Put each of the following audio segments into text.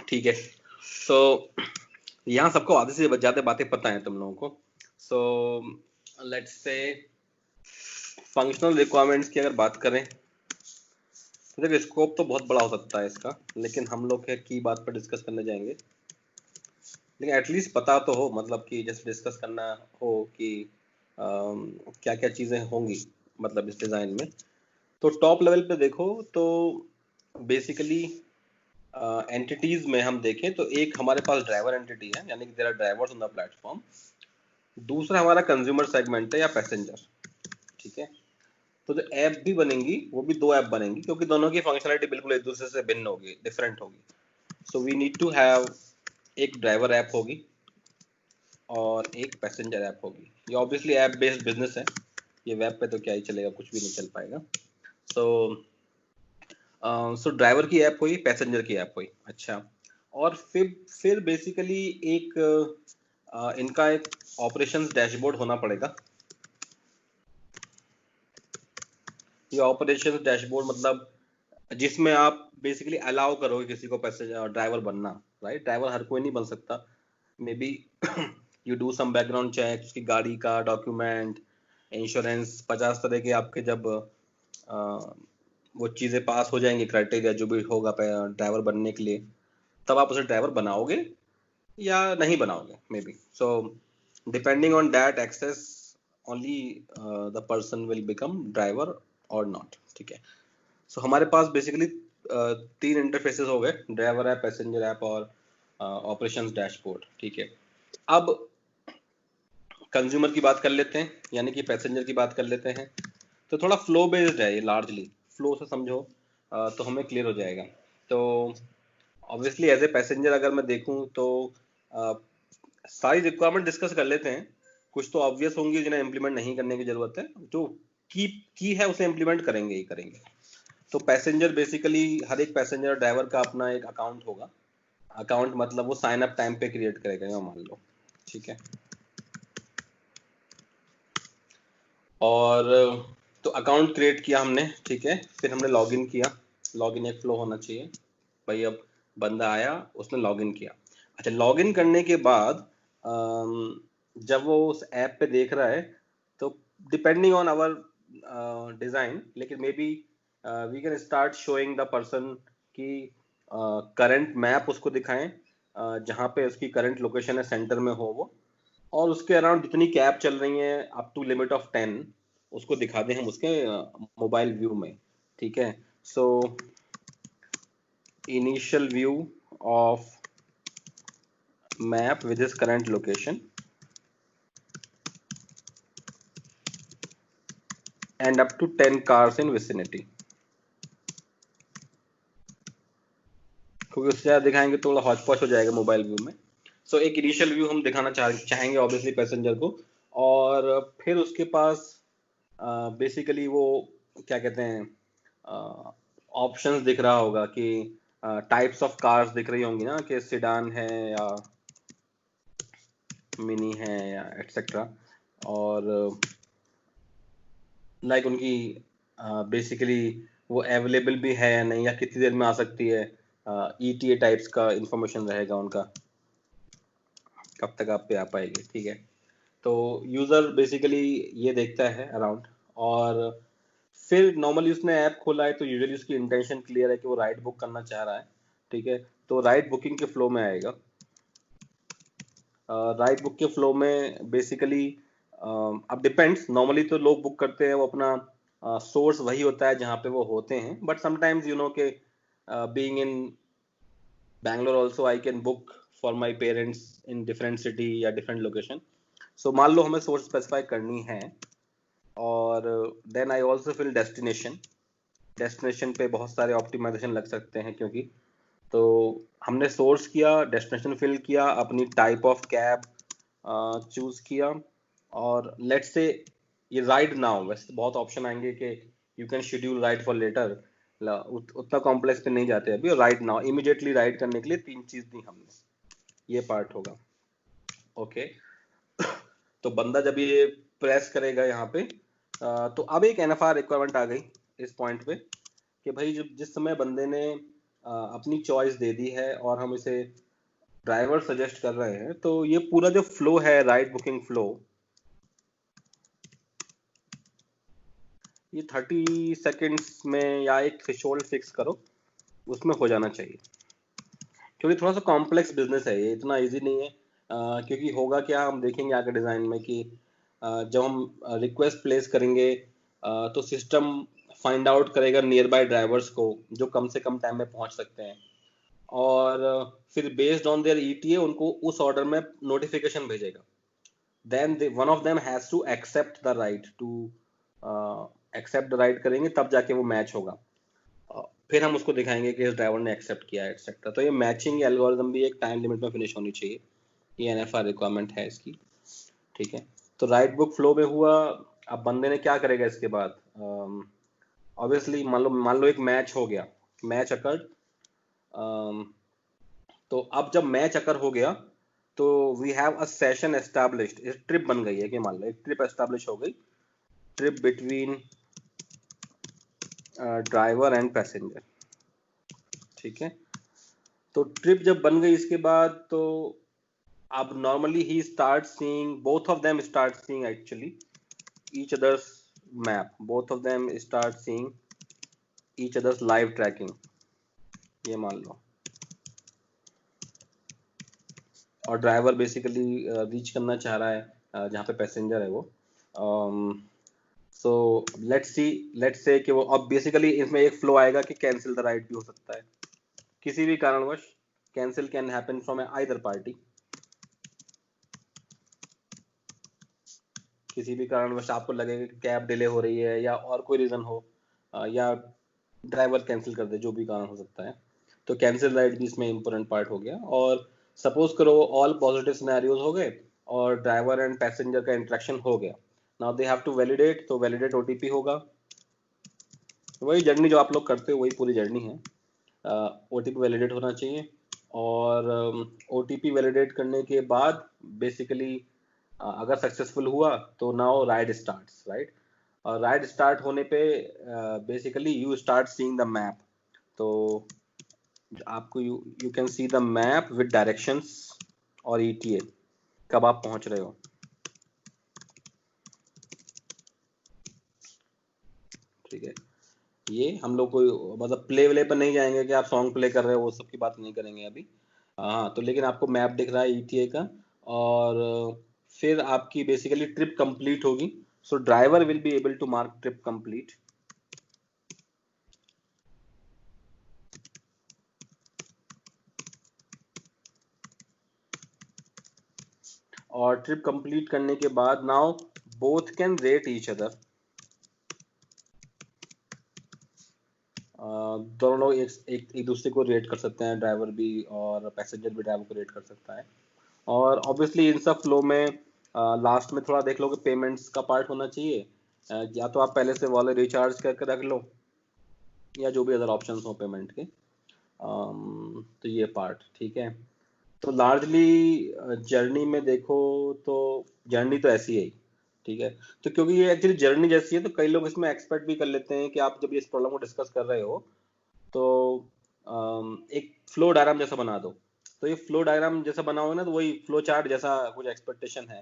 ठीक है। सो यहाँ सबको आधे से ज्यादा बातें पता है तुम लोगों को। So let's say functional requirements की अगर बात करें तो देखिए स्कोप तो बहुत बड़ा हो सकता है इसका, लेकिन हम लोग की बात पर डिस्कस करने जाएंगे। लेकिन एटलीस्ट पता तो हो, मतलब कि जैसे डिस्कस करना हो कि क्या क्या चीज़ें होंगी मतलब इस डिज़ाइन में। तो टॉप लेवल पे देखो तो बेसिकली एंटिटीज में हम देखें तो एक हमारे पास ड्राइवर एंटिटी है, यानी कि there are drivers on the platform. दूसरा हमारा कंज्यूमर सेगमेंट है या पैसेंजर। ठीक है। तो जो ऐप भी बनेंगी वो भी दो ऐप बनेंगी, क्योंकि दोनों की फंक्शनलिटी बिल्कुल एक दूसरे से भिन्न होगी, डिफरेंट होगी। So we need to have एक ड्राइवर ऐप होगी और एक पैसेंजर ऐप होगी। ये ऑब्वियसली ऐप बेस्ड बिजनेस है, ये वेब पे तो क्या ही चलेगा, कुछ भी नहीं चल पाएगा। सो ड्राइवर की ऐप हुई, पैसेंजर की ऐप हुई। अच्छा, और फिर बेसिकली एक इनका एक ऑपरेशंस डैशबोर्ड होना पड़ेगा। ये ऑपरेशंस डैशबोर्ड मतलब जिसमें आप बेसिकली अलाउ करोगे किसी को पैसेंजर ड्राइवर बनना, राइट। ड्राइवर हर कोई नहीं बन सकता, maybe you do some background check, उसकी गाड़ी का डॉक्यूमेंट, इंश्योरेंस, 50 तरह के आपके जब वो चीज़ें पास हो जाएंगी, क्राइटेरिया जो भी होगा ड्राइवर बनने के लिए, तब आप उसे ड्राइवर बनाओगे या नहीं बनाओगे, maybe. So depending on that access only the person will become driver और नॉट। ठीक है। सो हमारे पास बेसिकली तीन इंटरफेसेस हो गए, ड्राइवर ऐप, पैसेंजर ऐप और ऑपरेशंस डैशबोर्ड। ठीक है। अब कंज्यूमर की बात कर लेते हैं, यानी कि पैसेंजर की बात कर लेते हैं। तो थोड़ा फ्लो बेस्ड है ये, लार्जली फ्लो से समझो तो हमें क्लियर हो जाएगा। तो ऑब्वियसली एज ए पैसेंजर अगर मैं देखूं तो सारी रिक्वायरमेंट डिस्कस कर लेते हैं। कुछ तो ऑब्वियस होंगी जिन्हें इम्प्लीमेंट नहीं करने की जरूरत है, जो की है उसे इम्प्लीमेंट करेंगे ही करेंगे। तो पैसेंजर बेसिकली हर एक पैसेंजर ड्राइवर का अपना एक अकाउंट होगा। अकाउंट मतलब वो साइन अप टाइम पे क्रिएट करेगा, मान लो। ठीक है। और तो अकाउंट क्रिएट किया हमने, ठीक है। फिर हमने लॉगिन किया। लॉगिन एक फ्लो होना चाहिए भाई। अब बंदा आया, उसने लॉगिन किया। अच्छा, लॉगिन करने के बाद जब वो उस ऐप पे देख रहा है तो डिपेंडिंग ऑन आवर डिजाइन, लेकिन maybe we can start showing the person की करंट मैप उसको दिखाएं, जहाँ पे उसकी करंट लोकेशन है सेंटर में हो वो, और उसके अराउंड जितनी कैब चल रही हैं अप टू लिमिट ऑफ 10 उसको दिखा दें हम उसके मोबाइल व्यू में। ठीक है। So initial view of map with his current location and up to 10 cars in vicinity. क्योंकि उससे ज़्यादा दिखाएंगे तो थोड़ा हौच पौच हो जाएगा मोबाइल व्यू में। सो एक इनिशियल व्यू हम दिखाना चाहेंगे ऑब्वियसली पैसेंजर को। और फिर उसके पास बेसिकली वो क्या कहते हैं, ऑप्शंस दिख रहा होगा कि टाइप्स ऑफ कार्स दिख रही होंगी ना, कि सिडान है या मिनी है या एटसेट्रा। और लाइक उनकी बेसिकली वो अवेलेबल भी है या नहीं, या कितनी देर में आ सकती है, ETA टाइप्स का इंफॉर्मेशन रहेगा उनका, कब तक आप पे आ पाएगी। ठीक है। तो यूज़र बेसिकली ये देखता है अराउंड। और फिर नॉर्मली उसने ऐप खोला है तो यूजुअली उसकी इंटेंशन क्लियर है कि वो राइड बुक करना चाह रहा है। ठीक है। तो राइड बुकिंग के फ्लो में आएगा। राइड बुक के फ्लो में बेसिकली अब डिपेंड्स, नॉर्मली तो लोग बुक करते हैं वो अपना सोर्स वही होता है जहाँ पे वो होते हैं, बट समटाइम्स यू नो के being in Bangalore also I can book for my parents in different city या डिफरेंट लोकेशन। सो मान लो हमें सोर्स स्पेसिफाई करनी है। और then I also fill destination. Destination पे बहुत सारे ऑप्टिमाइजेशन लग सकते हैं, क्योंकि तो हमने सोर्स किया, डेस्टिनेशन फिल किया, अपनी टाइप ऑफ कैब चूज किया, और लेट्स से ये राइड नाउ, वैसे तो बहुत ऑप्शन आएंगे कि you can schedule ride for later, उतना कॉम्प्लेक्स पे नहीं जाते अभी। राइड नाउ, इमीडिएटली राइड करने के लिए तीन चीज दी हमने, ये पार्ट होगा। ओके। तो बंदा जब ये प्रेस करेगा यहाँ पे तो अब एक NFR रिक्वायरमेंट आ गई इस पॉइंट पे कि भाई जब जिस समय बंदे ने अपनी चॉइस दे दी है और हम इसे ड्राइवर सजेस्ट कर रहे हैं, तो ये पूरा जो फ्लो है, राइड बुकिंग फ्लो, ये 30 सेकेंड्स में या एक थ्रेशोल्ड फिक्स करो उसमें हो जाना चाहिए, क्योंकि थोड़ा सा कॉम्प्लेक्स बिजनेस है ये, इतना इजी नहीं है। क्योंकि होगा क्या, हम देखेंगे आगे डिजाइन में कि जब हम रिक्वेस्ट प्लेस करेंगे तो सिस्टम फाइंड आउट करेगा नियर बाय ड्राइवर्स को जो कम से कम टाइम में पहुंच सकते हैं, और फिर बेस्ड ऑन देयर ईटीए उनको उस ऑर्डर में नोटिफिकेशन भेजेगा। Then one of them has to accept the ride, to accept the ride करेंगे तब जाके वो मैच होगा। फिर हम उसको दिखाएंगे कि इस ड्राइवर ने एक्सेप्ट किया है एक्सेट्रा। तो ये मैचिंग एल्गोरिथम भी एक टाइम लिमिट में फिनिश होनी चाहिए, ये एनएफआर रिक्वायरमेंट है इसकी, ठीक है। तो राइट बुक फ्लो में हुआ। अब बंदे ने क्या करेगा इसके बाद, ऑब्वियसली मान लो एक मैच हो गया, मैच अकर्ड। तो अब जब मैच अकर हो गया तो we have a session established, एक ट्रिप बन गई है कि मान लो एक ट्रिप एस्टैब्लिश हो गई, trip between driver and passenger, ठीक है। तो ट्रिप जब बन गई इसके बाद तो अब normally he start seeing, both of them start seeing actually each others map, both of them start seeing each others live tracking, ये मान लो। और ड्राइवर बेसिकली रीच करना चाह रहा है जहाँ पे पैसेंजर है वो। सो लेट्स से कि वो, अब बेसिकली इसमें एक फ्लो आएगा कि कैंसिल द राइड भी हो सकता है, किसी भी कारणवश cancel can happen from either party, किसी भी कारणवश आपको लगेगा कि कैब डिले हो रही है या और कोई रीजन हो, या ड्राइवर कैंसिल कर दे, जो भी कारण हो सकता है, तो कैंसिल राइड भी इसमें इंपॉर्टेंट पार्ट हो गया। और सपोज करो ऑल पॉजिटिव सिनेरियोज हो गए और ड्राइवर एंड पैसेंजर का इंटरेक्शन हो गया, now they have to validate, तो वैलिडेट ओटीपी होगा, वही जर्नी जो आप लोग करते हो वही पूरी जर्नी है। ओटीपी वैलिडेट होना चाहिए, और ओटीपी वैलिडेट करने के बाद बेसिकली अगर सक्सेसफुल हुआ तो नाउ राइड स्टार्ट्स, राइट। और राइड स्टार्ट होने पे basically you start seeing the map, तो आपको you can see the map with directions और ईटीए कब आप पहुंच रहे हो, ठीक है। ये हम लोग कोई मतलब प्ले व्ले पर नहीं जाएंगे कि आप सॉन्ग प्ले कर रहे हो, वो सब की बात नहीं करेंगे अभी। हाँ, तो लेकिन आपको मैप दिख रहा है ईटीए का, और फिर आपकी बेसिकली ट्रिप कंप्लीट होगी, so driver will be able to mark trip complete. और ट्रिप कंप्लीट करने के बाद now both can rate each other, दोनों लोग एक दूसरे को रेट कर सकते हैं, ड्राइवर भी और पैसेंजर भी ड्राइवर को रेट कर सकता है। और ऑब्वियसली इन सब फ्लो में लास्ट में थोड़ा देख लो कि पेमेंट्स का पार्ट होना चाहिए, या तो आप पहले से वॉलेट रिचार्ज करके रख लो या जो भी अदर ऑप्शंस हो पेमेंट के, तो ये पार्ट ठीक है। तो लार्जली जर्नी में देखो तो जर्नी तो ऐसी है, ठीक है। तो क्योंकि ये एक्चुअली जर्नी जैसी है तो कई लोग इसमें एक्सपेक्ट भी कर लेते हैं कि आप जब इस प्रॉब्लम को डिस्कस कर रहे हो तो एक फ्लो डायग्राम जैसा बना दो। तो ये फ्लो डायग्राम जैसा बनाओगे ना तो वही फ्लो चार्ट जैसा कुछ एक्सपेक्टेशन है,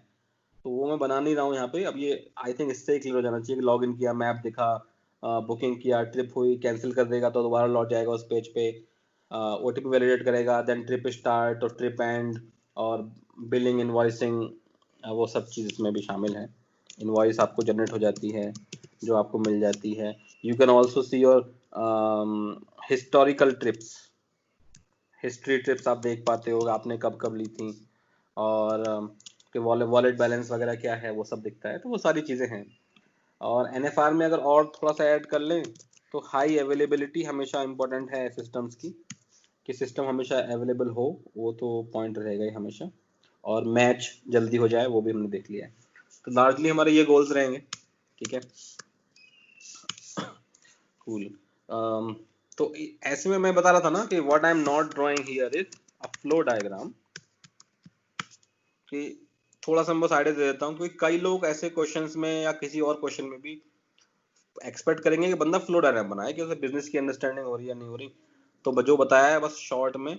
तो वो मैं बना नहीं रहा हूँ यहाँ पे। अब ये आई थिंक इससे क्लियर हो जाना चाहिए कि लॉग इन किया, मैप दिखा, बुकिंग किया, ट्रिप हुई, कैंसिल कर देगा तो दोबारा लौट जाएगा उस पेज पे, ओटीपी वैलिडेट करेगा, देन ट्रिप स्टार्ट और ट्रिप एंड और बिलिंग, इनवॉइसिंग, वो सब चीज़ इसमें भी शामिल है। इनवॉइस आपको जनरेट हो जाती है जो आपको मिल जाती है। You can also see your historical trips, history trips आप देख पाते हो आपने कब कब ली थी, और कि वॉलेट बैलेंस वगैरह क्या है वो सब दिखता है, तो वो सारी चीज़ें हैं। और एनएफआर में अगर और थोड़ा सा ऐड कर लें तो हाई अवेलेबिलिटी हमेशा इंपॉर्टेंट है सिस्टम्स की, कि सिस्टम हमेशा अवेलेबल हो, वो तो पॉइंट रहेगा ही हमेशा, और मैच जल्दी हो जाए वो भी हमने देख लिया है। तो लार्जली हमारे ये गोल्स रहेंगे, ठीक है। कूल। तो ऐसे में मैं बता रहा था ना कि what I am not drawing here is a flow diagram, कि थोड़ा सा मैं बस आइडिया दे देता हूँ, क्योंकि कई लोग ऐसे क्वेश्चंस में या किसी और क्वेश्चन में भी एक्सपेक्ट करेंगे कि बंदा फ्लो डायग्राम बनाए कि उसे बिजनेस की अंडरस्टैंडिंग हो रही है या नहीं हो रही। तो जो बताया है बस शॉर्ट में,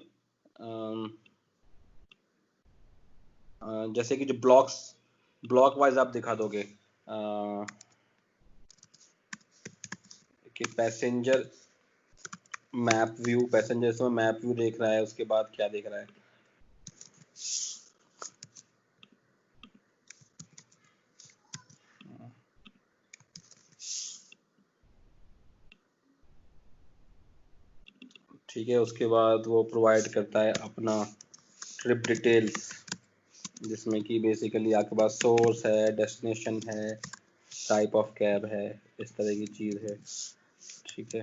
जैसे कि जो ब्लॉक वाइज आप दिखा दोगे कि पैसेंजर मैप व्यू, पैसेंजर इसमें मैप व्यू देख रहा है, उसके बाद क्या देख रहा है, ठीक है। उसके बाद वो प्रोवाइड करता है अपना ट्रिप डिटेल्स, जिसमें कि बेसिकली आपके पास सोर्स है, डेस्टिनेशन है, टाइप ऑफ कैब है, इस तरह की चीज़ है, ठीक है।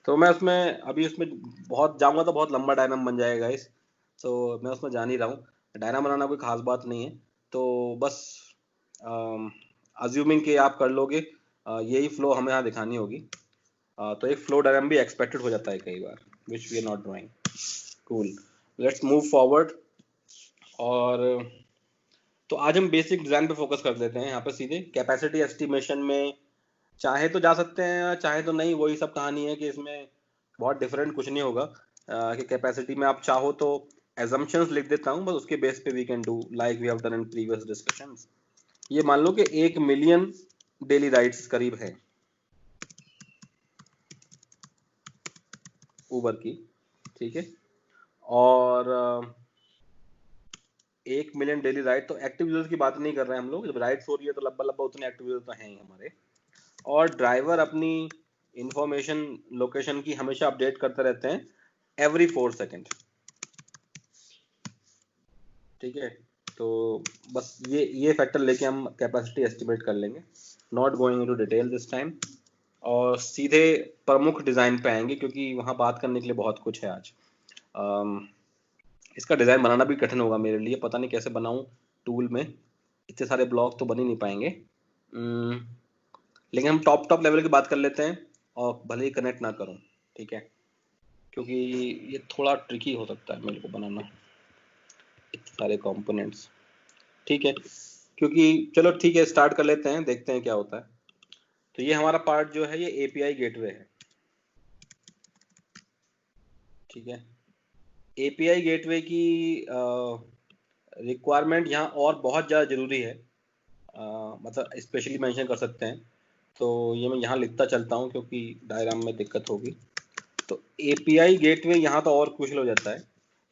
तो मैं उसमें अभी उसमें बहुत जाऊंगा तो बहुत लंबा डायनाम बन जाएगा इस, तो मैं उसमें जा नहीं रहा हूँ। डायनाम बनाना कोई खास बात नहीं है, तो बस अज्यूमिंग कि आप कर लोगे, यही फ्लो हमें यहाँ दिखानी होगी। तो एक फ्लो डायग्राम भी एक्सपेक्टेड हो जाता है कई बार, which we are not drawing. Cool, let's move forward. और तो आज हम बेसिक डिजाइन पे फोकस कर लेते हैं यहाँ पे सीधे। कैपेसिटी एस्टिमेशन में चाहे तो जा सकते हैं, चाहे तो नहीं, वही सब कहानी है कि इसमें बहुत डिफरेंट कुछ नहीं होगा। कि कैपेसिटी में आप चाहो तो एजम्पशंस लिख देता हूँ, बस उसके बेस पे we can do like we have done in previous discussions. ये मान लो कि 1 मिलियन डेली राइड्स करीब है उबर की, ठीक है। और 1 मिलियन डेली राइड, तो एक्टिव यूजर्स की बात नहीं कर रहे हैं हम लोग। जब राइड्स हो रही है तो लब्बा लब्बा उतने एक्टिव यूजर तो हैं ही हमारे। और ड्राइवर अपनी इंफॉर्मेशन लोकेशन की हमेशा अपडेट करते रहते हैं एवरी 4 सेकेंड, ठीक है। तो बस ये फैक्टर लेके हम कैपेसिटी एस्टिमेट कर लेंगे, not going into detail this time. और सीधे प्रमुख डिज़ाइन पे आएंगे, क्योंकि वहाँ बात करने के लिए बहुत कुछ है आज। इसका डिज़ाइन बनाना भी कठिन होगा मेरे लिए, पता नहीं कैसे बनाऊँ टूल में, इतने सारे ब्लॉक तो बन ही नहीं पाएंगे। लेकिन हम टॉप लेवल की बात कर लेते हैं, और भले ही कनेक्ट ना करूँ, ठीक है, क्योंकि ये थोड़ा ट्रिकी हो सकता है मेरे को बनाना इतने सारे कंपोनेंट्स, ठीक है। क्योंकि चलो ठीक है, स्टार्ट कर लेते हैं, देखते हैं क्या होता है। तो ये हमारा पार्ट जो है ये एपीआई गेटवे है, ठीक है। एपीआई गेटवे की रिक्वायरमेंट यहाँ और बहुत ज़्यादा ज़रूरी है, मतलब स्पेशली मेंशन कर सकते हैं। तो ये मैं यहाँ लिखता चलता हूँ क्योंकि डायग्राम में दिक्कत होगी। तो एपीआई गेटवे यहाँ तो और क्रूशियल हो जाता है।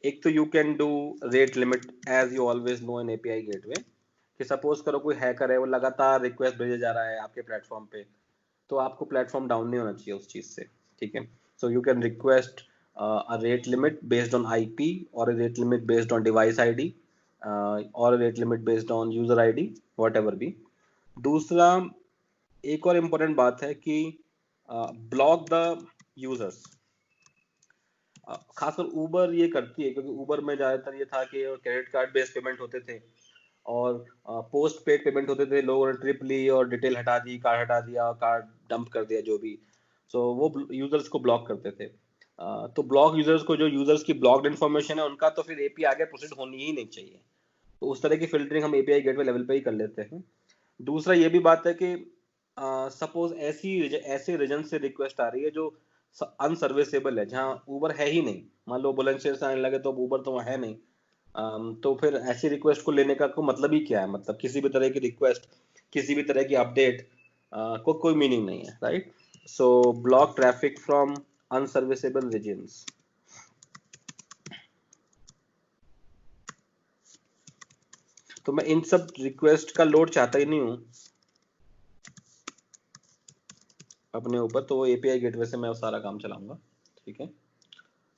एक तो you can do rate limit as you always know in API gateway, कि सपोज करो कोई हैकर है, वो लगातार रिक्वेस्ट भेजे जा रहा है आपके प्लेटफॉर्म पे, तो आपको प्लेटफॉर्म डाउन नहीं होना चाहिए उस चीज़ से, ठीक है। So you can request a rate limit based on IP, or a rate limit based on device ID, or a rate limit based on user ID, whatever be। दूसरा एक और इम्पोर्टेंट बात है कि ब्लॉक द यूजर्स। खासकर उबर ये करती है, क्योंकि उबर में ज़्यादातर ये था कि क्रेडिट कार्ड बेस्ड पेमेंट होते थे, और पोस्ट पेड पेमेंट होते थे। लोगों ने ट्रिप ली और डिटेल हटा दी, कार्ड हटा दिया, कार्ड डंप कर दिया, जो भी। सो वो यूजर्स को ब्लॉक करते थे। तो ब्लॉक यूजर्स को, जो यूजर्स की ब्लॉक्ड इन्फॉर्मेशन है उनका तो फिर एपीआई आगे प्रोसीड होनी ही नहीं चाहिए। तो उस तरह की फिल्टरिंग हम एपीआई गेटवे लेवल पे ही कर लेते हैं। दूसरा ये भी बात है कि सपोज ऐसे रीजन से रिक्वेस्ट आ रही है जो अनसर्विसेबल है, जहाँ ऊबर है ही नहीं। मान लो बुलंदशहर से आने लगे तो ऊबर तो वहाँ है नहीं। तो फिर ऐसी रिक्वेस्ट को लेने का कोई मतलब ही क्या है? मतलब किसी भी तरह की रिक्वेस्ट, किसी भी तरह की अपडेट को कोई मीनिंग नहीं है, right. So block traffic from unserviceable reasons. तो मैं इन सब रिक्वेस्ट का लोड चाहता ही नहीं हूँ अपने ऊपर, तो वो एपीआई गेटवे से मैं सारा काम चलाऊंगा, ठीक है।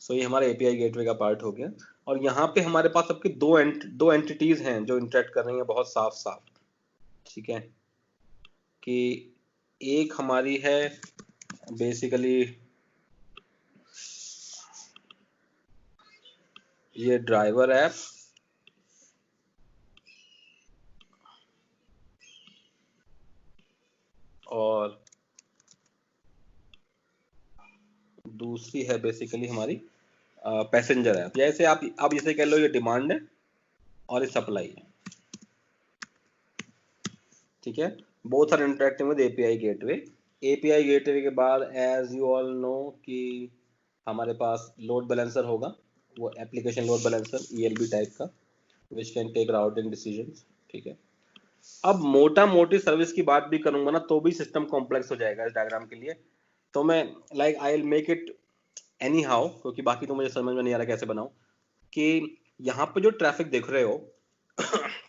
सो ये हमारा एपीआई गेटवे का पार्ट हो गया। और यहाँ पे हमारे पास सबके दो एंटिटीज हैं जो इंटरेक्ट कर रही हैं बहुत साफ साफ, ठीक है। कि एक हमारी है बेसिकली ये ड्राइवर ऐप, और दूसरी है बेसिकली हमारी पैसेंजर ऐप। जैसे आप इसे कह लो ये डिमांड है और ये सप्लाई है, ठीक है। Both are interacting with API gateway. API gateway के बाद एज यू ऑल नो कि हमारे पास लोड बैलेंसर होगा, वो application load balancer ELB type का, which can take routing decisions. ठीक है, अब मोटा मोटी सर्विस की बात भी करूंगा ना तो भी सिस्टम कॉम्प्लेक्स हो जाएगा इस डायग्राम के लिए, तो मैं like I will make it any how, क्योंकि बाकी तो मुझे समझ में नहीं आ रहा कैसे बनाऊं, कि यहाँ पे जो ट्रैफिक देख रहे हो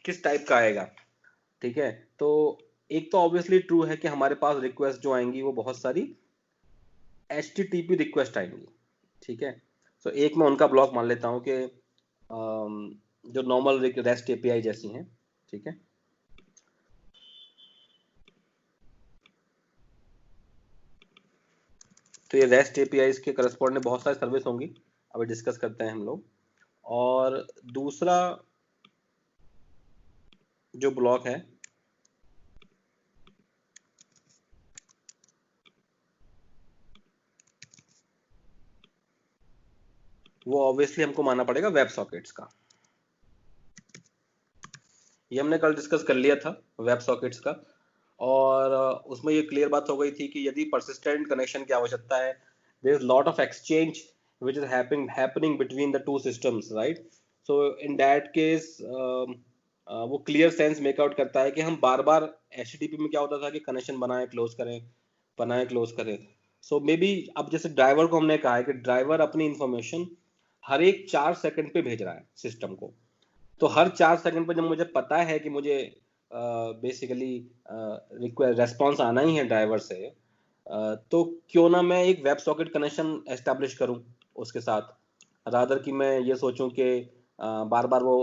किस टाइप का आएगा। ठीक है, तो एक तो ऑब्वियसली ट्रू है कि हमारे पास रिक्वेस्ट जो आएंगी वो बहुत सारी HTTP रिक्वेस्ट आएंगी। ठीक है, तो एक मैं उनका ब्लॉक मान लेता हूँ कि जो नॉर्मल रेस्ट एपीआई जैसी हैं। ठीक है, तो ये रेस्ट एपीआई के करस्पॉन्डिंग बहुत सारी सर्विस होंगी, अभी डिस्कस करते हैं हम लोग। और दूसरा जो ब्लॉक है वो ऑब्वियसली हमको मानना पड़ेगा वेब सॉकेट्स का। ये हमने कल डिस्कस कर लिया था वेब सॉकेट्स का, और उसमें ये क्लियर बात हो गई थी कि यदि परसिस्टेंट कनेक्शन की आवश्यकता है, there is lot of exchange which is happening between the two systems, right. So in that case वो क्लियर सेंस मेक आउट करता है कि हम बार बार HTTP में क्या होता था कि कनेक्शन बनाए क्लोज करें, बनाए क्लोज करें। सो मे बी अब जैसे ड्राइवर को हमने कहा है कि ड्राइवर अपनी इंफॉर्मेशन हर एक 4 सेकंड पे भेज रहा है सिस्टम को, तो हर 4 सेकंड पर जब मुझे पता है कि मुझे बेसिकली रेस्पॉन्स आना ही है ड्राइवर से, तो क्यों ना मैं एक वेब सॉकेट कनेक्शन एस्टेब्लिश करूं उसके साथ, रादर कि मैं ये सोचूं कि बार बार वो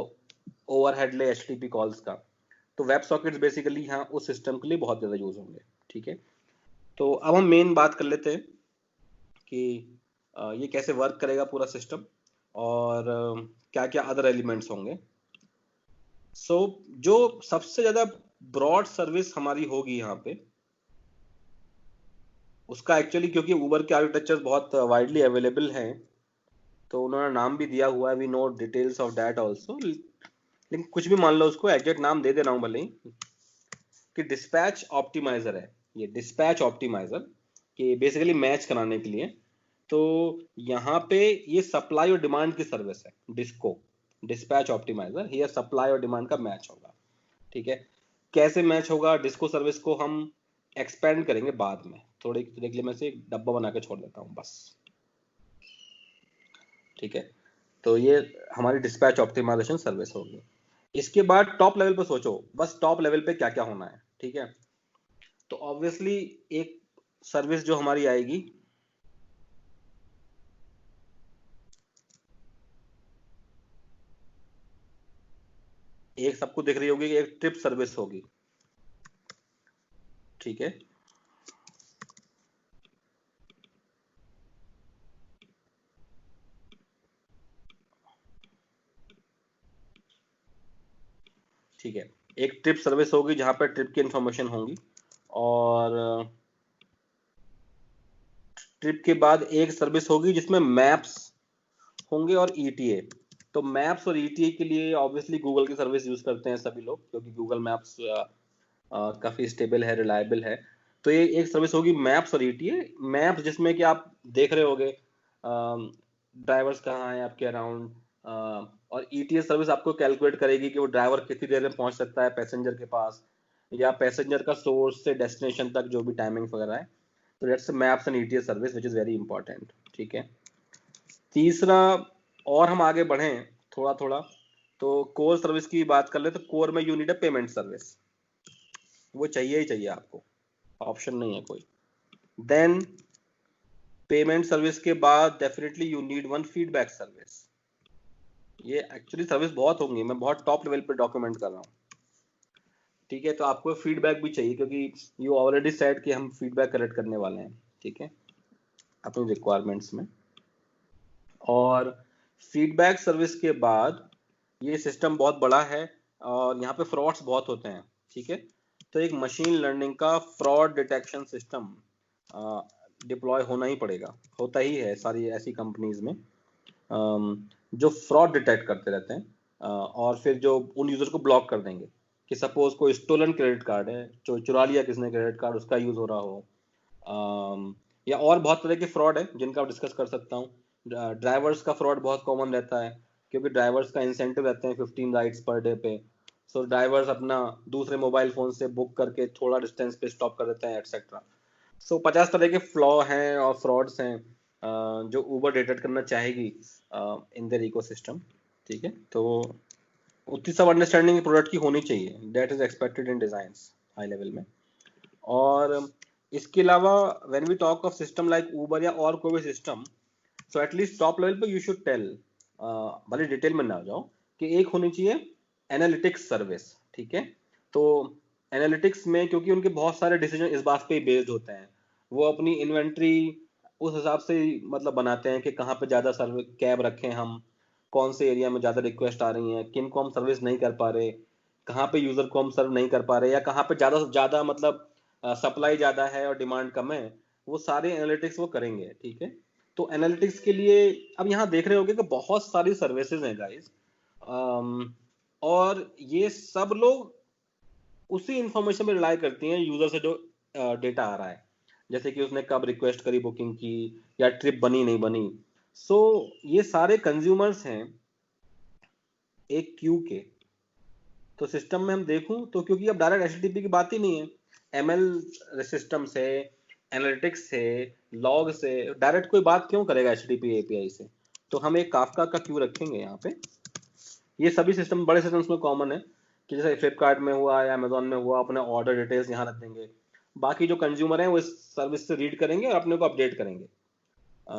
ओवरहेड ले HTTP कॉल्स का। तो वेब सॉकेट्स बेसिकली यहाँ उस सिस्टम के लिए बहुत ज़्यादा यूज होंगे। ठीक है, तो अब हम मेन बात कर लेते हैं कि ये कैसे वर्क करेगा पूरा सिस्टम, और क्या क्या अदर एलिमेंट्स होंगे। सो जो सबसे ज्यादा ब्रॉड सर्विस हमारी होगी यहाँ पे, उसका एक्चुअली क्योंकि उबर के आर्किटेक्चर बहुत वाइडली अवेलेबल हैं, तो उन्होंने नाम भी दिया हुआ है, we know details of that also, लेकिन कुछ भी मान लो, उसको एग्जैक्ट नाम दे दे रहा हूँ भले ही, कि डिस्पैच ऑप्टिमाइजर है ये, डिस्पैच ऑप्टिमाइजर कि बेसिकली मैच कराने के लिए। तो यहाँ पे ये सप्लाई और डिमांड की सर्विस है, disco dispatch optimizer, here supply और डिमांड का मैच होगा। ठीक है, कैसे मैच होगा डिस्को सर्विस को हम एक्सपेंड करेंगे बाद में, थोड़े देख लिए मैं से एक डब्बा बना के छोड़ देता हूँ बस। ठीक है, तो ये हमारी डिस्पैच ऑप्टिमाइजेशन सर्विस होगी। इसके बाद टॉप लेवल पे सोचो, बस टॉप लेवल पे क्या क्या होना है। ठीक है, तो ऑब्वियसली एक सर्विस जो हमारी आएगी, एक सबको दिख रही होगी कि एक ट्रिप सर्विस होगी। ठीक है, ठीक है, एक ट्रिप सर्विस होगी जहां पर ट्रिप की इंफॉर्मेशन होंगी, और ट्रिप के बाद एक सर्विस होगी जिसमें मैप्स होंगे और ETA। तो मैप्स और ETA के लिए ऑब्वियसली गूगल की सर्विस यूज करते हैं सभी लोग, क्योंकि गूगल मैप्स काफी स्टेबल है, रिलायबल है। तो ये एक सर्विस होगी मैप्स और ETA। मैप्स जिसमें कि आप देख रहे होगे ड्राइवर्स कहाँ हैं आपके अराउंड, और ETA सर्विस आपको कैलकुलेट करेगी कि वो ड्राइवर कितनी देर में पहुंच सकता है पैसेंजर के पास, या पैसेंजर का सोर्स से डेस्टिनेशन तक जो भी टाइमिंग वगैरह है। तो that's maps and ETA service which is very important. ठीक है, तीसरा, और हम आगे बढ़ें थोड़ा थोड़ा, तो कोर सर्विस की बात कर ले, तो कोर में you need a payment service, वो चाहिए ही चाहिए आपको, ऑप्शन नहीं है कोई। देन पेमेंट सर्विस के बाद definitely you need one feedback service. ये एक्चुअली सर्विस बहुत होंगी, मैं बहुत टॉप लेवल पे डॉक्यूमेंट कर रहा हूँ। ठीक है, तो आपको फीडबैक भी चाहिए, क्योंकि यू ऑलरेडी सेड कि हम फीडबैक कलेक्ट करने वाले हैं। ठीक है, अपनी रिक्वायरमेंट्स में। और फीडबैक सर्विस के बाद ये सिस्टम बहुत बड़ा है और यहाँ पे फ्रॉड्स बहुत होते हैं। ठीक है, तो एक मशीन लर्निंग का फ्रॉड डिटेक्शन सिस्टम डिप्लॉय होना ही पड़ेगा, होता ही है सारी ऐसी कंपनीज में, जो फ्रॉड डिटेक्ट करते रहते हैं, और फिर जो उन यूजर को ब्लॉक कर देंगे, कि सपोज कोई स्टोलन क्रेडिट कार्ड है, जो चुरा लिया किसने क्रेडिट कार्ड, उसका यूज हो रहा हो, या और बहुत तरह के फ्रॉड है जिनका आप डिस्कस कर सकता हूँ। ड्राइवर्स का फ्रॉड बहुत कॉमन रहता है, क्योंकि ड्राइवर्स का इंसेंटिव रहते हैं 15 राइड्स पर डे पे। सो ड्राइवर्स अपना दूसरे मोबाइल फोन से बुक करके थोड़ा डिस्टेंस पे स्टॉप कर देते हैं एक्सेट्रा। सो 50 तरह के फ्लॉ हैं और फ्रॉड्स हैं जो उबर डिटेक्ट करना चाहेगी इन देयर इकोसिस्टम। ठीक है, तो उतनी सब अंडरस्टैंडिंग प्रोडक्ट की होनी चाहिए, that is expected in designs high level में। और इसके अलावा when we talk of system like Uber या और कोई भी system, so at least top level पे यू शुड टेल, भले डिटेल में ना जाओ, कि एक होनी चाहिए एनालिटिक्स सर्विस। ठीक है, तो एनालिटिक्स में क्योंकि उनके बहुत सारे डिसीजन इस बात पे बेस्ड होते हैं, वो अपनी इन्वेंट्री उस हिसाब से मतलब बनाते हैं कि कहाँ पे ज़्यादा सर्विस कैब रखें हम, कौन से एरिया में ज़्यादा रिक्वेस्ट आ रही हैं, किन को हम सर्विस नहीं कर पा रहे, कहाँ पे यूज़र को हम सर्व नहीं कर पा रहे, या कहाँ पे ज़्यादा से ज़्यादा मतलब सप्लाई ज़्यादा है और डिमांड कम है, वो सारे एनालिटिक्स वो करेंगे। ठीक है, तो एनालिटिक्स के लिए अब यहाँ देख रहे होगे कि बहुत सारी सर्विसेज हैं गाइस, और ये सब लोग उसी इंफॉर्मेशन पे रिलाई करती हैं यूजर से जो डेटा आ रहा है, जैसे कि उसने कब रिक्वेस्ट करी बुकिंग की, या ट्रिप बनी नहीं बनी। सो ये सारे कंज्यूमर्स हैं एक क्यू के। तो सिस्टम में हम देखूं तो क्योंकि अब डायरेक्ट एचटीटीपी की बात ही नहीं है, एमएल सिस्टम से, एनालिटिक्स से, लॉग से डायरेक्ट कोई बात क्यों करेगा एचटीटीपी एपीआई से? तो हम एक काफका का क्यू रखेंगे यहाँ पे। ये सभी सिस्टम बड़े सिस्टम्स में कॉमन है कि जैसे फ्लिपकार्ट में हुआ या अमेजोन में हुआ, अपने ऑर्डर डिटेल्स यहाँ रख देंगे। बाकी जो कंज्यूमर हैं वो इस सर्विस से रीड करेंगे और अपने को अपडेट करेंगे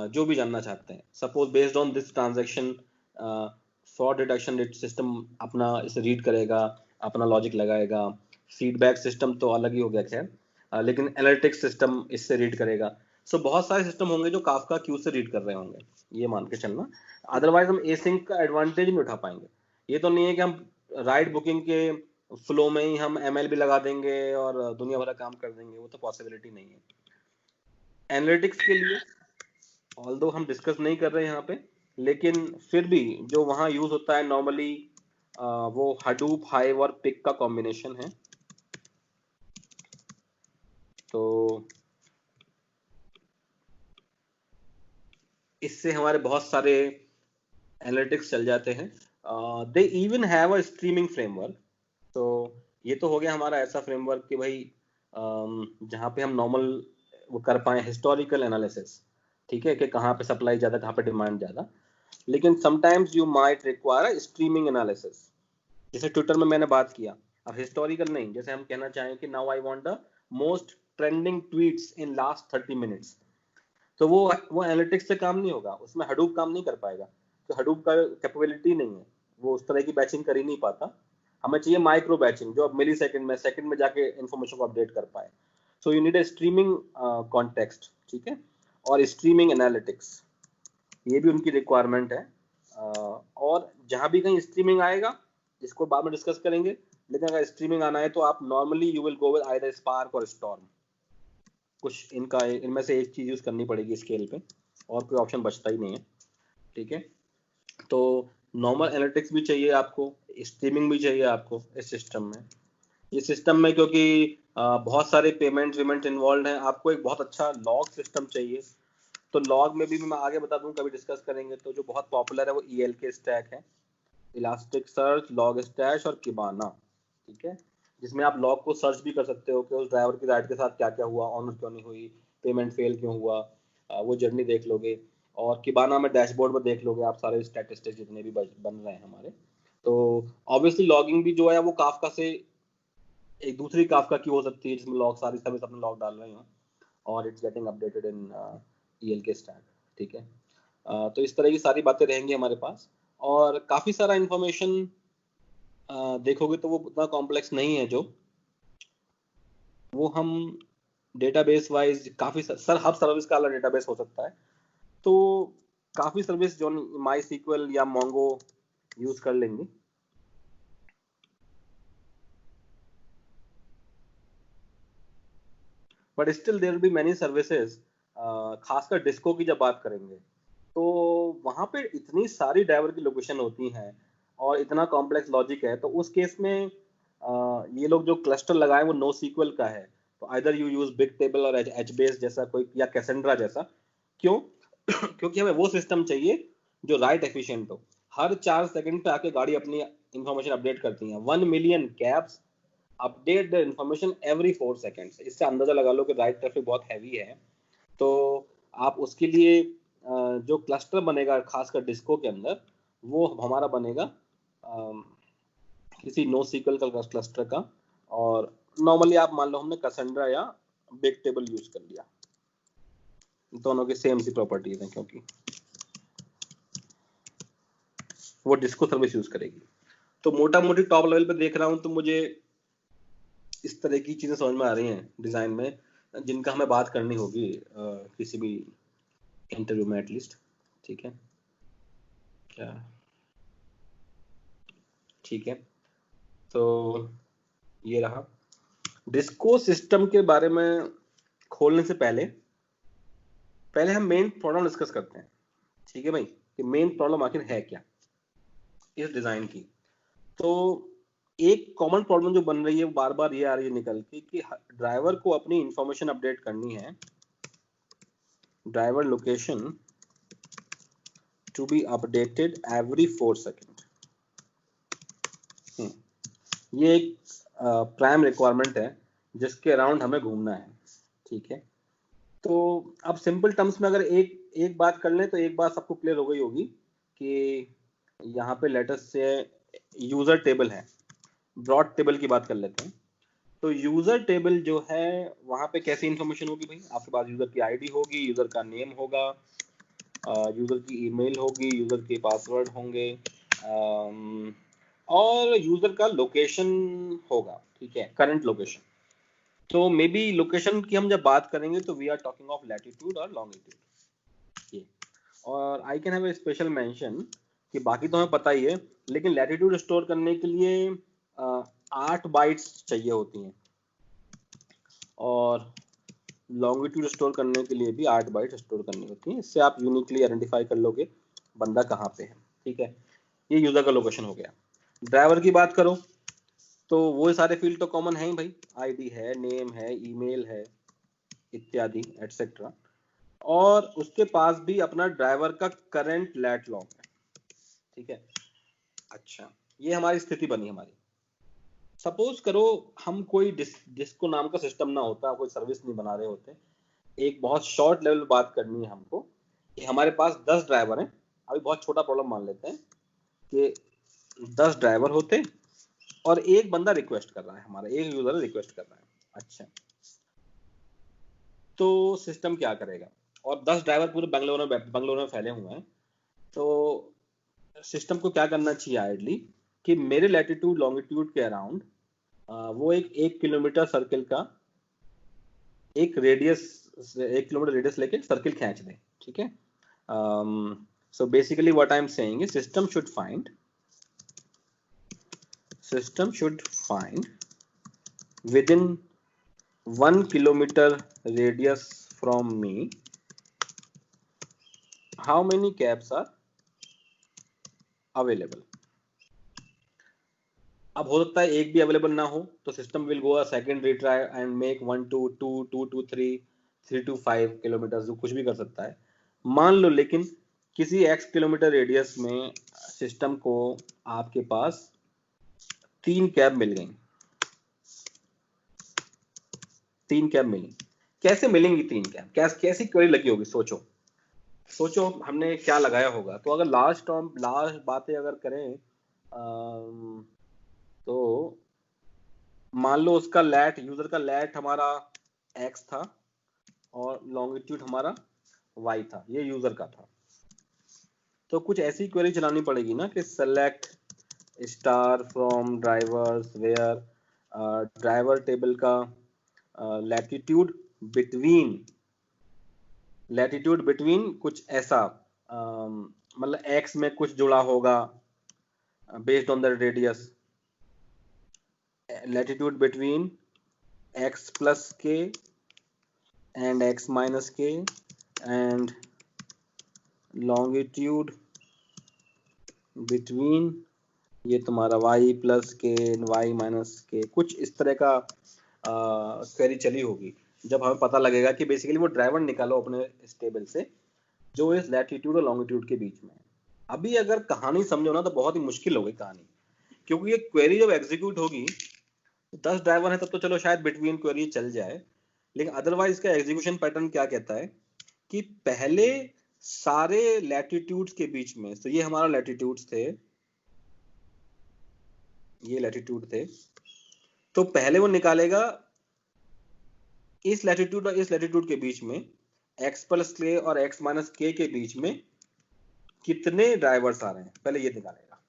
जो भी जानना चाहते हैं। Suppose based on this transaction fraud detection system अपना इसे रीड करेगा, अपना लॉजिक लगाएगा। फीडबैक सिस्टम तो अलग ही हो गया खैर, लेकिन एनालिटिक्स सिस्टम इससे रीड करेगा। सो बहुत सारे सिस्टम होंगे जो काफका क्यू से रीड कर रहे होंगे, ये मान के चलना। अदरवाइज हम एसिंक का एडवांटेज नहीं उठा पाएंगे। ये तो नहीं है कि हम राइड बुकिंग के फ्लो में ही हम एमएल भी लगा देंगे और दुनिया भर का काम कर देंगे, वो तो पॉसिबिलिटी नहीं है। एनालिटिक्स के लिए ऑल्दो हम डिस्कस नहीं कर रहे हैं यहाँ पे, लेकिन फिर भी जो वहाँ यूज होता है नॉर्मली वो हडूप, हाइव और पिक का कॉम्बिनेशन है। तो इससे हमारे बहुत सारे एनालिटिक्स चल जाते हैं। They even have a streaming framework. तो ये तो हो गया हमारा ऐसा फ्रेमवर्क कि भाई जहाँ पे हम नॉर्मल वो कर पाए हिस्टोरिकल एनालिसिस। ठीक है, कि कहाँ पे सप्लाई ज़्यादा, कहाँ पे डिमांड ज़्यादा। लेकिन sometimes you might require streaming analysis, जैसे ट्विटर में मैंने बात किया। अब हिस्टोरिकल नहीं, जैसे हम कहना चाहें कि now I want the most trending tweets in last 30 minutes, तो वो एनालिटिक्स से काम नहीं होगा, उसमें हडूप काम नहीं कर पाएगा, तो हडूप का कैपेबिलिटी नहीं है, वो उस तरह की बैचिंग कर ही नहीं पाता। हमें चाहिए माइक्रो बैचिंग जो अब मिली सेकंड में जाके इन्फॉर्मेशन को अपडेट कर पाए। So you need a streaming context. ठीक है, और स्ट्रीमिंग एनालिटिक्स, ये भी उनकी रिक्वायरमेंट है। और जहां भी कहीं स्ट्रीमिंग आएगा, इसको बाद में डिस्कस करेंगे, लेकिन अगर स्ट्रीमिंग आना है तो आप normally you will go with either spark और स्टॉर्म। कुछ इनका इनमें से एक चीज यूज करनी पड़ेगी स्केल पे, और कोई ऑप्शन बचता ही नहीं है। ठीक है, तो नॉर्मल एनालिटिक्स भी चाहिए आपको, स्ट्रीमिंग भी चाहिए आपको इस सिस्टम में। इस सिस्टम में क्योंकि बहुत सारे पेमेंट वेमेंट इन्वॉल्व हैं, आपको एक बहुत अच्छा लॉग सिस्टम चाहिए। तो लॉग में भी मैं आगे बता दूं, कभी डिस्कस करेंगे। तो जो बहुत पॉपुलर है वो ELK स्टैक है, इलास्टिक सर्च, लॉग स्टैश और किबाना। ठीक है, जिसमें आप लॉग को सर्च भी कर सकते हो कि उस ड्राइवर की राइड के साथ क्या क्या हुआ, ऑनर क्यों नहीं हुई, पेमेंट फेल क्यों हुआ, वो जर्नी देख लोगे। और किबाना में डैशबोर्ड पर देख लोगे आप सारे स्टैटिस्टिक्स जितने भी बन रहे हैं हमारे। तो ऑब्वियसली लॉगिंग भी जो है वो काफका से एक दूसरी काफका की हो सकती है, जिसमें लॉग सारी सर्विस अपने लॉग डाल रहे हो और it's getting updated in ELK stack. ठीक है, तो इस तरह की सारी बातें रहेंगी हमारे पास, और काफी सारा इंफॉर्मेशन देखोगे तो वो उतना कॉम्प्लेक्स नहीं है, जो वो हम डेटाबेस वाइज काफी सर हर सर्विस का अलग डेटाबेस हो सकता है। तो काफी सर्विस जो माई सीक्वल या मोंगो यूज कर लेंगे। But still there will be many services, खासकर डिस्को की जब बात करेंगे तो वहां पे इतनी सारी ड्राइवर की लोकेशन होती हैं और इतना कॉम्प्लेक्स लॉजिक है, तो उस केस में ये लोग जो क्लस्टर लगाए वो नो सीक्वल का है। तो either you use big table और HBase जैसा कोई या कैसेंड्रा जैसा। क्यों? क्योंकि हमें वो सिस्टम चाहिए जो राइट एफिशिएंट हो। हर 4 सेकंड पे आके गाड़ी अपनी इंफॉर्मेशन अपडेट करती है। 1 million cabs update the information every 4 seconds. इससे अंदाजा लगा लो कि राइट ट्रैफिक बहुत हैवी है। तो आप उसके लिए जो क्लस्टर बनेगा खासकर डिस्को के अंदर, वो हमारा बनेगा किसी नो सीक्वल का क्लस्टर का। और नॉर्मली आप मान लो हमने कैसेंड्रा या बिग टेबल यूज कर लिया, दोनों की सेम सी प्रॉपर्टीज हैं क्योंकि वो डिस्को सर्विस यूज करेगी। तो मोटा मोटी टॉप लेवल पे देख रहा हूं तो मुझे इस तरह की चीजें समझ में आ रही हैं डिजाइन में, जिनका हमें बात करनी होगी किसी भी इंटरव्यू में एटलीस्ट। ठीक है क्या? ठीक है, तो ये रहा डिस्को सिस्टम के बारे में। खोलने से पहले हम मेन प्रॉब्लम डिस्कस करते हैं। ठीक है भाई, कि मेन प्रॉब्लम आखिर है क्या इस डिजाइन की। तो एक कॉमन प्रॉब्लम जो बन रही है बार बार ये आ रही है निकल के कि ड्राइवर को अपनी इंफॉर्मेशन अपडेट करनी है, driver location to be updated every 4 second. ये एक प्राइम रिक्वायरमेंट है जिसके अराउंड हमें घूमना है। ठीक है, तो अब सिंपल टर्म्स में अगर एक बात कर लें तो एक बात सबको क्लियर हो गई होगी कि यहाँ पे लेटेस्ट से यूजर टेबल है। ब्रॉड टेबल की बात कर लेते हैं। तो यूजर टेबल जो है वहां पे कैसी इंफॉर्मेशन होगी भाई? आपके पास यूजर की आईडी होगी, यूजर का नेम होगा, यूजर की ईमेल होगी, यूजर के पासवर्ड होंगे, और यूजर का लोकेशन होगा। ठीक है, करंट लोकेशन। तो मे बी लोकेशन की हम जब बात करेंगे तो we are talking of latitude और लॉन्गिट्यूड। और I can have a special mention कि बाकी तो हमें पता ही है, लेकिन लैटिट्यूड स्टोर करने के लिए 8 बाइट्स चाहिए होती हैं और लॉन्गिट्यूड स्टोर करने के लिए भी 8 बाइट स्टोर करनी होती है। इससे आप यूनिकली आइडेंटिफाई कर लोगे बंदा कहाँ पे है। ठीक है, ये यूजर का लोकेशन हो गया। ड्राइवर की बात करो तो वो सारे फील्ड तो कॉमन है ही भाई, आईडी है, नेम है, ईमेल है, इत्यादि एटसेट्रा। और उसके पास भी अपना ड्राइवर का करंट लैट लॉग है। ठीक है, अच्छा, ये हमारी स्थिति बनी हमारी। सपोज करो हम कोई डिस्को नाम का सिस्टम ना होता, कोई सर्विस नहीं बना रहे होते, एक बहुत शॉर्ट लेवल बात करनी है हमको कि हमारे पास 10 ड्राइवर हैं। अभी बहुत छोटा प्रॉब्लम मान लेते हैं कि 10 ड्राइवर होते और एक बंदा रिक्वेस्ट कर रहा है, हमारा एक यूजर रिक्वेस्ट कर रहा है। अच्छा, तो सिस्टम क्या करेगा? और 10 ड्राइवर पूरे बंगलोर में फैले हुए हैं। तो सिस्टम को क्या करना चाहिए आइडली कि मेरे लैटिट्यूड लॉन्गिट्यूड के अराउंड वो एक किलोमीटर सर्किल का एक रेडियस, 1 किलोमीटर रेडियस लेके सर्किल खींच दें। ठीक है, so basically what I'm saying is system should find within 1 kilometer radius from me how many cabs are available. अब हो सकता है एक भी अवेलेबल ना हो तो system will go a second retry and make 1 to 2 2 to 3 3 to 5 kilometre, जो कुछ भी कर सकता है मान लो। लेकिन किसी x किलोमीटर रेडियस में सिस्टम को आपके पास 3 कैब मिल गई। 3 कैब मिली, कैसे मिलेंगी 3 कैब? कैसी क्वेरी लगी होगी? सोचो हमने क्या लगाया होगा। तो अगर लास्ट बातें अगर करें तो मान लो उसका लैट, यूजर का लैट हमारा x था और लॉन्गिट्यूड हमारा y था, ये यूजर का था। तो कुछ ऐसी क्वेरी चलानी पड़ेगी ना कि select star from drivers where driver table का लैटिट्यूड बिटवीन कुछ ऐसा, मतलब x में कुछ जुड़ा होगा based on the radius, latitude between x plus k and x minus k and longitude between ये तुम्हारा y plus k y minus k, कुछ इस तरह का क्वेरी चली होगी, जब हमें पता लगेगा कि बेसिकली वो ड्राइवर निकालो अपने इस टेबल से जो इस लैटिट्यूड और लॉन्गिट्यूड के बीच में है। अभी अगर कहानी समझो ना तो बहुत ही मुश्किल हो गई कहानी, क्योंकि ये क्वेरी जब एग्जीक्यूट होगी 10 ड्राइवर है तब तो चलो शायद बिटवीन क्वेरी चल जाए, लेकिन अदरवाइज का एग्जीक्यूशन पैटर्न क्या कहता है कि पहले सारे लैटिट्यूड्स के बीच में, तो ये हमारा लैटिट्यूड्स थे, ये लैटिट्यूड थे, तो पहले वो निकालेगा इस लैटिट्यूड और इस लैटिट्यूड के बीच में x प्लस के और x माइनस के बीच में कितने ड्राइवर्स आ रहे हैं, पहले ये निकालेगा।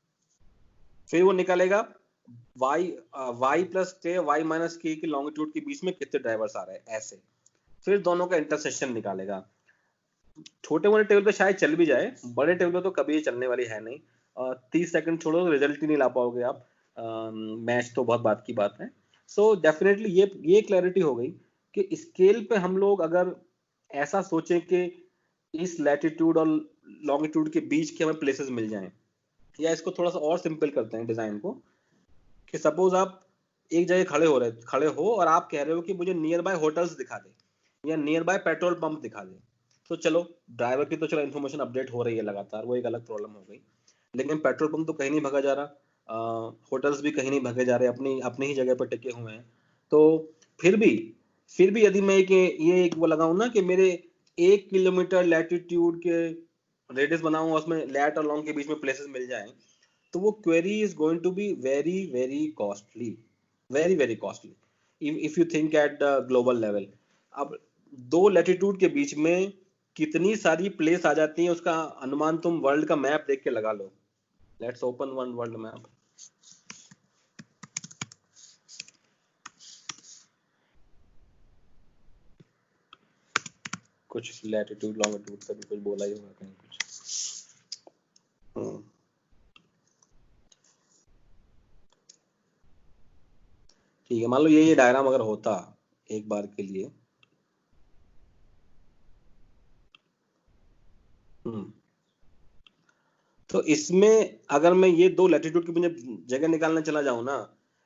फिर वो निकालेगा y प्लस के y माइनस के की लॉन्गिट्यूड के बीच में कितने ड्राइवर्स आ रहे हैं, ऐसे। फिर दोनों का इंटरसेक्शन निकालेगा। छोटे मोटे टेबल पे शायद चल भी जाए, बड़े टेबल पे तो कभी चलने वाली है नहीं। 30 सेकंड छोड़ो तो रिजल्ट ही नहीं ला पाओगे आप, मैच तो बहुत बात की बात है। सो डेफिनेटली ये क्लैरिटी हो गई कि स्केल पे हम लोग अगर ऐसा सोचें कि इस लैटिट्यूड और लॉन्गिट्यूड के बीच के हमें प्लेसेस मिल जाएं, या इसको थोड़ा सा और सिंपल करते हैं डिजाइन को, कि सपोज आप एक जगह खड़े हो और आप कह रहे हो कि मुझे नियर बाय होटल्स दिखा दे या नियर बाय पेट्रोल पंप दिखा दे, तो चलो ड्राइवर की तो चलो इन्फॉर्मेशन अपडेट हो रही है लगातार, वो एक अलग प्रॉब्लम हो गई। लेकिन पेट्रोल पंप तो कहीं नहीं भगा जा रहा, होटल्स भी कहीं नहीं भगे जा रहे, अपनी ही जगह पर टिके हुए हैं। तो फिर भी यदि मैं ये एक वो लगाऊं ना कि मेरे 1 किलोमीटर लैटिट्यूड के रेडियस बनाऊं, उसमें लैट और लॉन्ग के बीच में प्लेसेस मिल जाएं, तो वो query is going to be very very costly, very very costly if you think at the global level. अब 2 लैटिट्यूड के बीच में कितनी सारी प्लेस आ जाती हैं उसका अनुमान तुम वर्ल्ड का मैप देख के लगा लो। Let's open one world map. कुछ लैटिट्यूड लॉन्गिट्यूड का भी कुछ बोला ही होगा कहीं कुछ। ठीक है, मान लो ये डायग्राम अगर होता एक बार के लिए, तो इसमें अगर मैं ये 2 लैटिट्यूड की मुझे जगह निकालना चला जाऊं ना,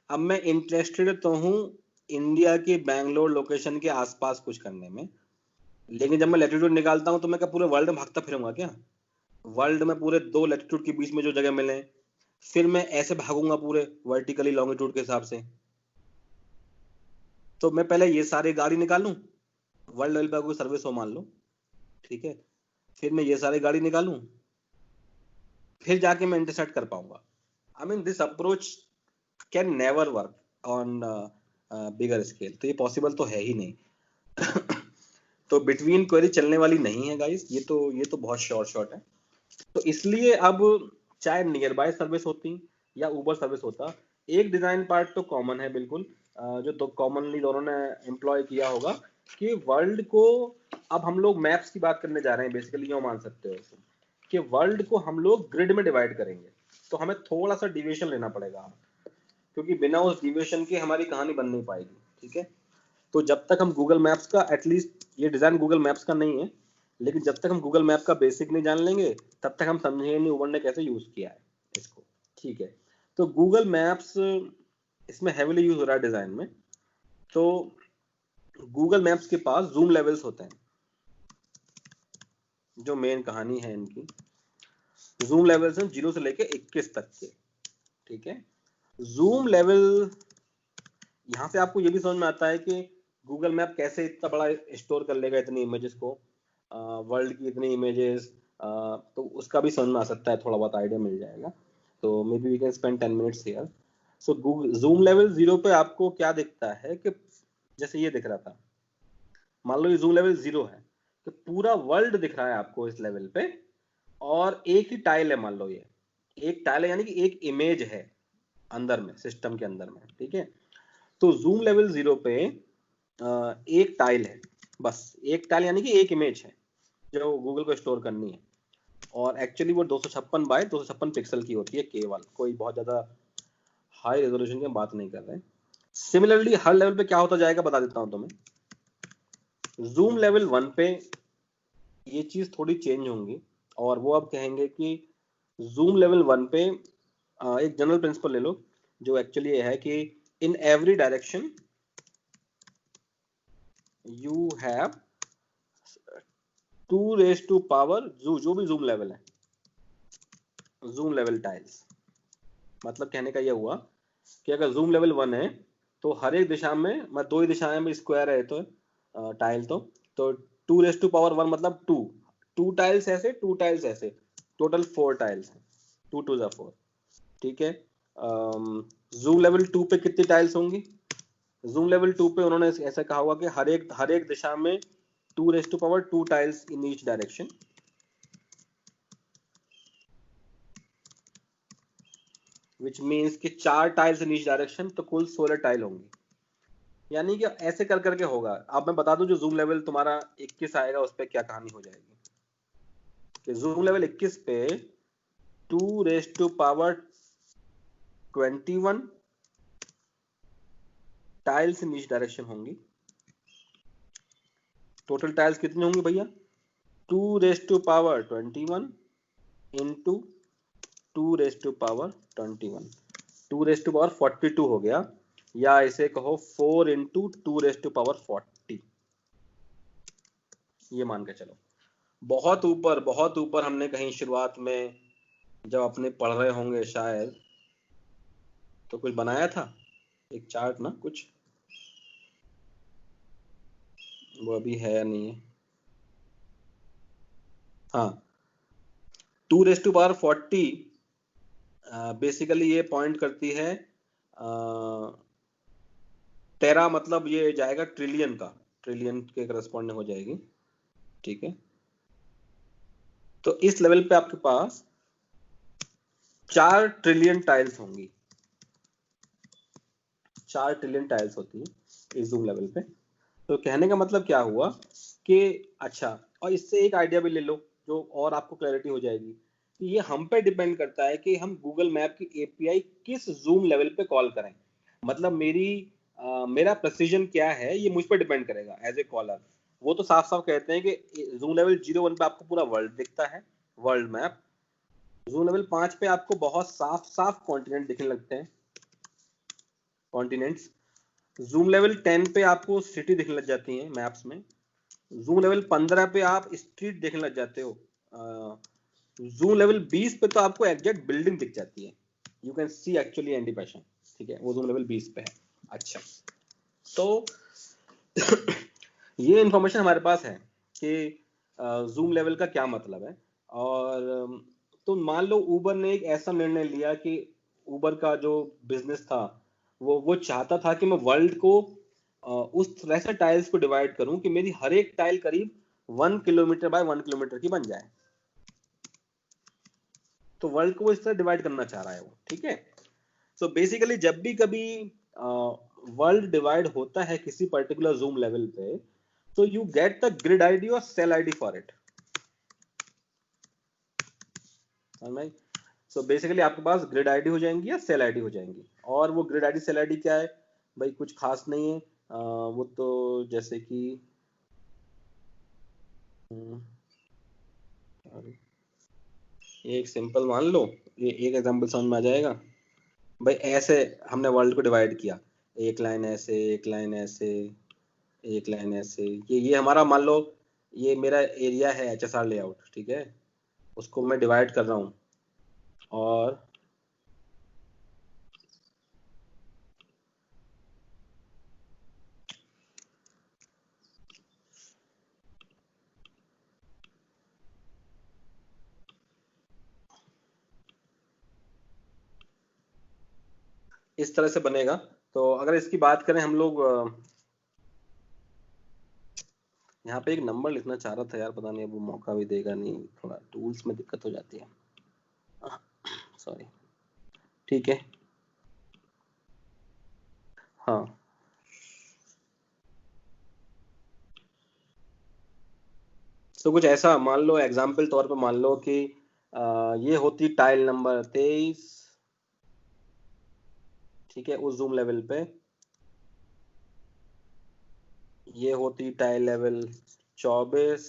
अब मैं इंटरेस्टेड तो हूं इंडिया के बैंगलोर लोकेशन के आसपास कुछ करने में, लेकिन जब मैं लैटिट्यूड निकालता हूं तो मैं क्या पूरे वर्ल्ड में भागता फिरूंगा क्या? वर्ल्ड में पूरे 2 लैटिट्यूड के बीच में जो जगह मिले, फिर मैं ऐसे भागूंगा पूरे वर्टिकली लॉन्गिट्यूड के हिसाब से। तो मैं पहले ये सारी गाड़ी निकालूं, वर्ल्ड लेवल पे कोई सर्विस हो मान लो, ठीक है, फिर मैं ये सारी गाड़ी निकालूं, फिर जाके मैं इंटरसेक्ट कर पाऊंगा। I mean this approach can never work on bigger scale, तो ये पॉसिबल तो है ही नहीं। तो बिटवीन क्वेरी चलने वाली नहीं है गाइस, ये तो बहुत शॉर्ट है। तो इसलिए अब चाहे नियर बाय सर्विस होती या ऊबर सर्विस होता, एक डिजाइन पार्ट तो कॉमन है बिल्कुल, जो तो कॉमनली दोनों ने एम्प्लॉय किया होगा कि वर्ल्ड को, अब हम लोग मैप्स की बात करने जा रहे हैं बेसिकली, यूं मान सकते हो इसको कि वर्ल्ड को हम लोग ग्रिड में डिवाइड करेंगे, तो हमें थोड़ा सा डिविएशन लेना पड़ेगा, क्योंकि बिना उस डिविएशन के हमारी कहानी बन नहीं पाएगी, ठीक है। तो जब तक हम गूगल मैप्स का, एटलीस्ट ये डिजाइन गूगल मैप्स का नहीं है, लेकिन जब तक हम गूगल मैप का बेसिक नहीं जान लेंगे तब तक हम समझेंगे नहीं उबर ने कैसे यूज किया है इसको, ठीक है। तो गूगल मैप्स इसमें हेवीली यूज हो रहा है डिजाइन में। तो गूगल मैप्स के पास जूम लेवल्स होते हैं, जो मेन कहानी है इनकी। जूम लेवल्स हैं 0 से लेके 21 तक के, ठीक है। जूम लेवल, यहाँ से आपको ये भी समझ में आता है कि गूगल मैप कैसे इतना बड़ा स्टोर कर लेगा इतनी इमेजेस को, वर्ल्ड की इतनी इमेजेस, तो उसका भी समझ में आ सकता है, थोड़ा बहुत आइडिया मिल जाएगा। तो maybe we can spend 10 minutes here. So Google zoom level 0 पे आपको क्या दिखता है कि जैसे ये दिख रहा था, मान लो ये जूम लेवल 0 है, तो पूरा वर्ल्ड दिख रहा है आपको इस लेवल पे, और एक ही टाइल है, मान लो ये एक टाइल है, यानी कि एक इमेज है अंदर में, सिस्टम के अंदर में, ठीक है। तो जूम लेवल 0 पे एक टाइल है, बस एक टाइल, यानी कि एक इमेज है जो गूगल को स्टोर करनी है, और एक्चुअली वो 256 बाय 256 पिक्सल की होती है केवल, कोई बहुत ज्यादा हाई रेजोल्यूशन की बात नहीं कर रहे। सिमिलरली हर लेवल पे क्या होता जाएगा बता देता हूं तुम्हें। जूम लेवल 1 पे ये चीज थोड़ी चेंज होंगी, और वो अब कहेंगे कि जूम लेवल 1 पे एक जनरल प्रिंसिपल ले लो, जो एक्चुअली ये है कि in every direction you have 2 raise to power जो भी जूम लेवल है, जूम लेवल टाइल्स। मतलब कहने का यह हुआ कि अगर जूम लेवल 1 है तो हर एक दिशा में, मैं 2 ही दिशाएं में स्क्वायर है तो टाइल, तो 2 रेज टू पावर 1 मतलब 2 टाइल्स ऐसे, 2 टाइल्स ऐसे, टोटल 4 टाइल्स हैं, 2 टू 4। ठीक है। जूम लेवल 2 पे कितनी टाइल्स होंगी? जूम लेवल 2 पे उन्होंने ऐसा कहा हुआ कि हर एक दिशा में 2 raise to power 2 tiles in each direction, which means कि 4 टाइल्स इन ईच डायरेक्शन, तो कुल 16 टाइल होंगी। यानी कि ऐसे कर करके होगा। अब मैं बता दूं जो जूम लेवल तुम्हारा 21 आएगा उस पर क्या कहानी हो जाएगी कि जूम लेवल 21 पे 2 raise to power 21 tiles in each direction होंगी। टोटल टाइल्स कितनी होंगी भैया? 2 raise to power 21 into 2 raise to power 21, 2 raise to power 42 हो गया, या इसे कहो 4 इंटू 2 रेज टू पावर 40। ये मान के चलो। बहुत ऊपर हमने कहीं शुरुआत में जब अपने पढ़ रहे होंगे शायद, तो कुछ बनाया था एक चार्ट ना, कुछ वो अभी है या नहीं है? हाँ, 2 रेज टू पावर 40 बेसिकली ये पॉइंट करती है, टेरा मतलब ये जाएगा ट्रिलियन का, ट्रिलियन के करस्पॉन्डिंग हो जाएगी। ठीक है। तो इस लेवल पे आपके पास 4 ट्रिलियन टाइल्स होंगी, 4 ट्रिलियन टाइल्स होती है इस जूम लेवल पे। तो कहने का मतलब क्या हुआ कि अच्छा, और इससे एक आइडिया भी ले लो जो और आपको क्लैरिटी हो जाएगी कि ये हम पे डिपेंड करता है कि हम गूगल मैप की एपीआई किस जूम लेवल पे कॉल करें। मतलब मेरा प्रेसिजन क्या है ये मुझ पर डिपेंड करेगा एज ए कॉलर। वो तो साफ साफ कहते हैं कि जूम लेवल 01 पे आपको पूरा वर्ल्ड दिखता है, वर्ल्ड मैप। जूम लेवल 5 पे आपको बहुत साफ साफ कॉन्टिनेंट दिखने लगते हैं, कॉन्टिनेंट्स। जूम लेवल 10 पे आपको सिटी दिखने लग जाती है मैप्स में। जूम लेवल 15 पे आप स्ट्रीट देखने लग जाते हो। जूम लेवल 20 पे तो आपको एग्जैक्ट बिल्डिंग दिख जाती है, you can see actually Andy passion. ठीक है, वो जूम लेवल 20 पे है। अच्छा, तो ये इंफॉर्मेशन हमारे पास है कि जूम लेवल का क्या मतलब है। और तो मान लो ऊबर ने एक ऐसा निर्णय लिया कि ऊबर का जो बिजनेस था वो चाहता था कि मैं वर्ल्ड को उस तरह से टाइल्स को डिवाइड करूं कि मेरी हर एक टाइल करीब 1 किलोमीटर बाय 1 किलोमीटर की बन जाए। तो वर्ल्ड को इस तरह डिवाइड करना चाह रहा है वो। ठीक है। सो बेसिकली जब भी कभी वर्ल्ड डिवाइड होता है किसी पर्टिकुलर जूम लेवल पे, so you get the grid ID or cell ID for it। so basically आपके पास ग्रिड आईडी हो जाएंगी या सेल आईडी हो जाएंगी। और वो ग्रिड आईडी सेल आईडी क्या है भाई? कुछ खास नहीं है। वो तो जैसे कि ये एक सिंपल मान लो, ये एक एग्जांपल समझ में आ जाएगा भाई। ऐसे हमने वर्ल्ड को डिवाइड किया, एक लाइन ऐसे, एक लाइन ऐसे, एक लाइन ऐसे। ये हमारा मान लो ये मेरा एरिया है एचएसआर लेआउट। ठीक है, उसको मैं डिवाइड कर रहा हूँ और इस तरह से बनेगा। तो अगर इसकी बात करें हम लोग, यहाँ पे एक नंबर लिखना चाह रहा था यार, पता नहीं अब वो मौका भी देगा नहीं, थोड़ा टूल्स में दिक्कत हो जाती है। सॉरी। ठीक है। हाँ, तो कुछ ऐसा मान लो, एग्जाम्पल तौर पे मान लो कि ये होती टाइल नंबर 23। ठीक है, उस जूम लेवल पे ये होती टाइल लेवल 24,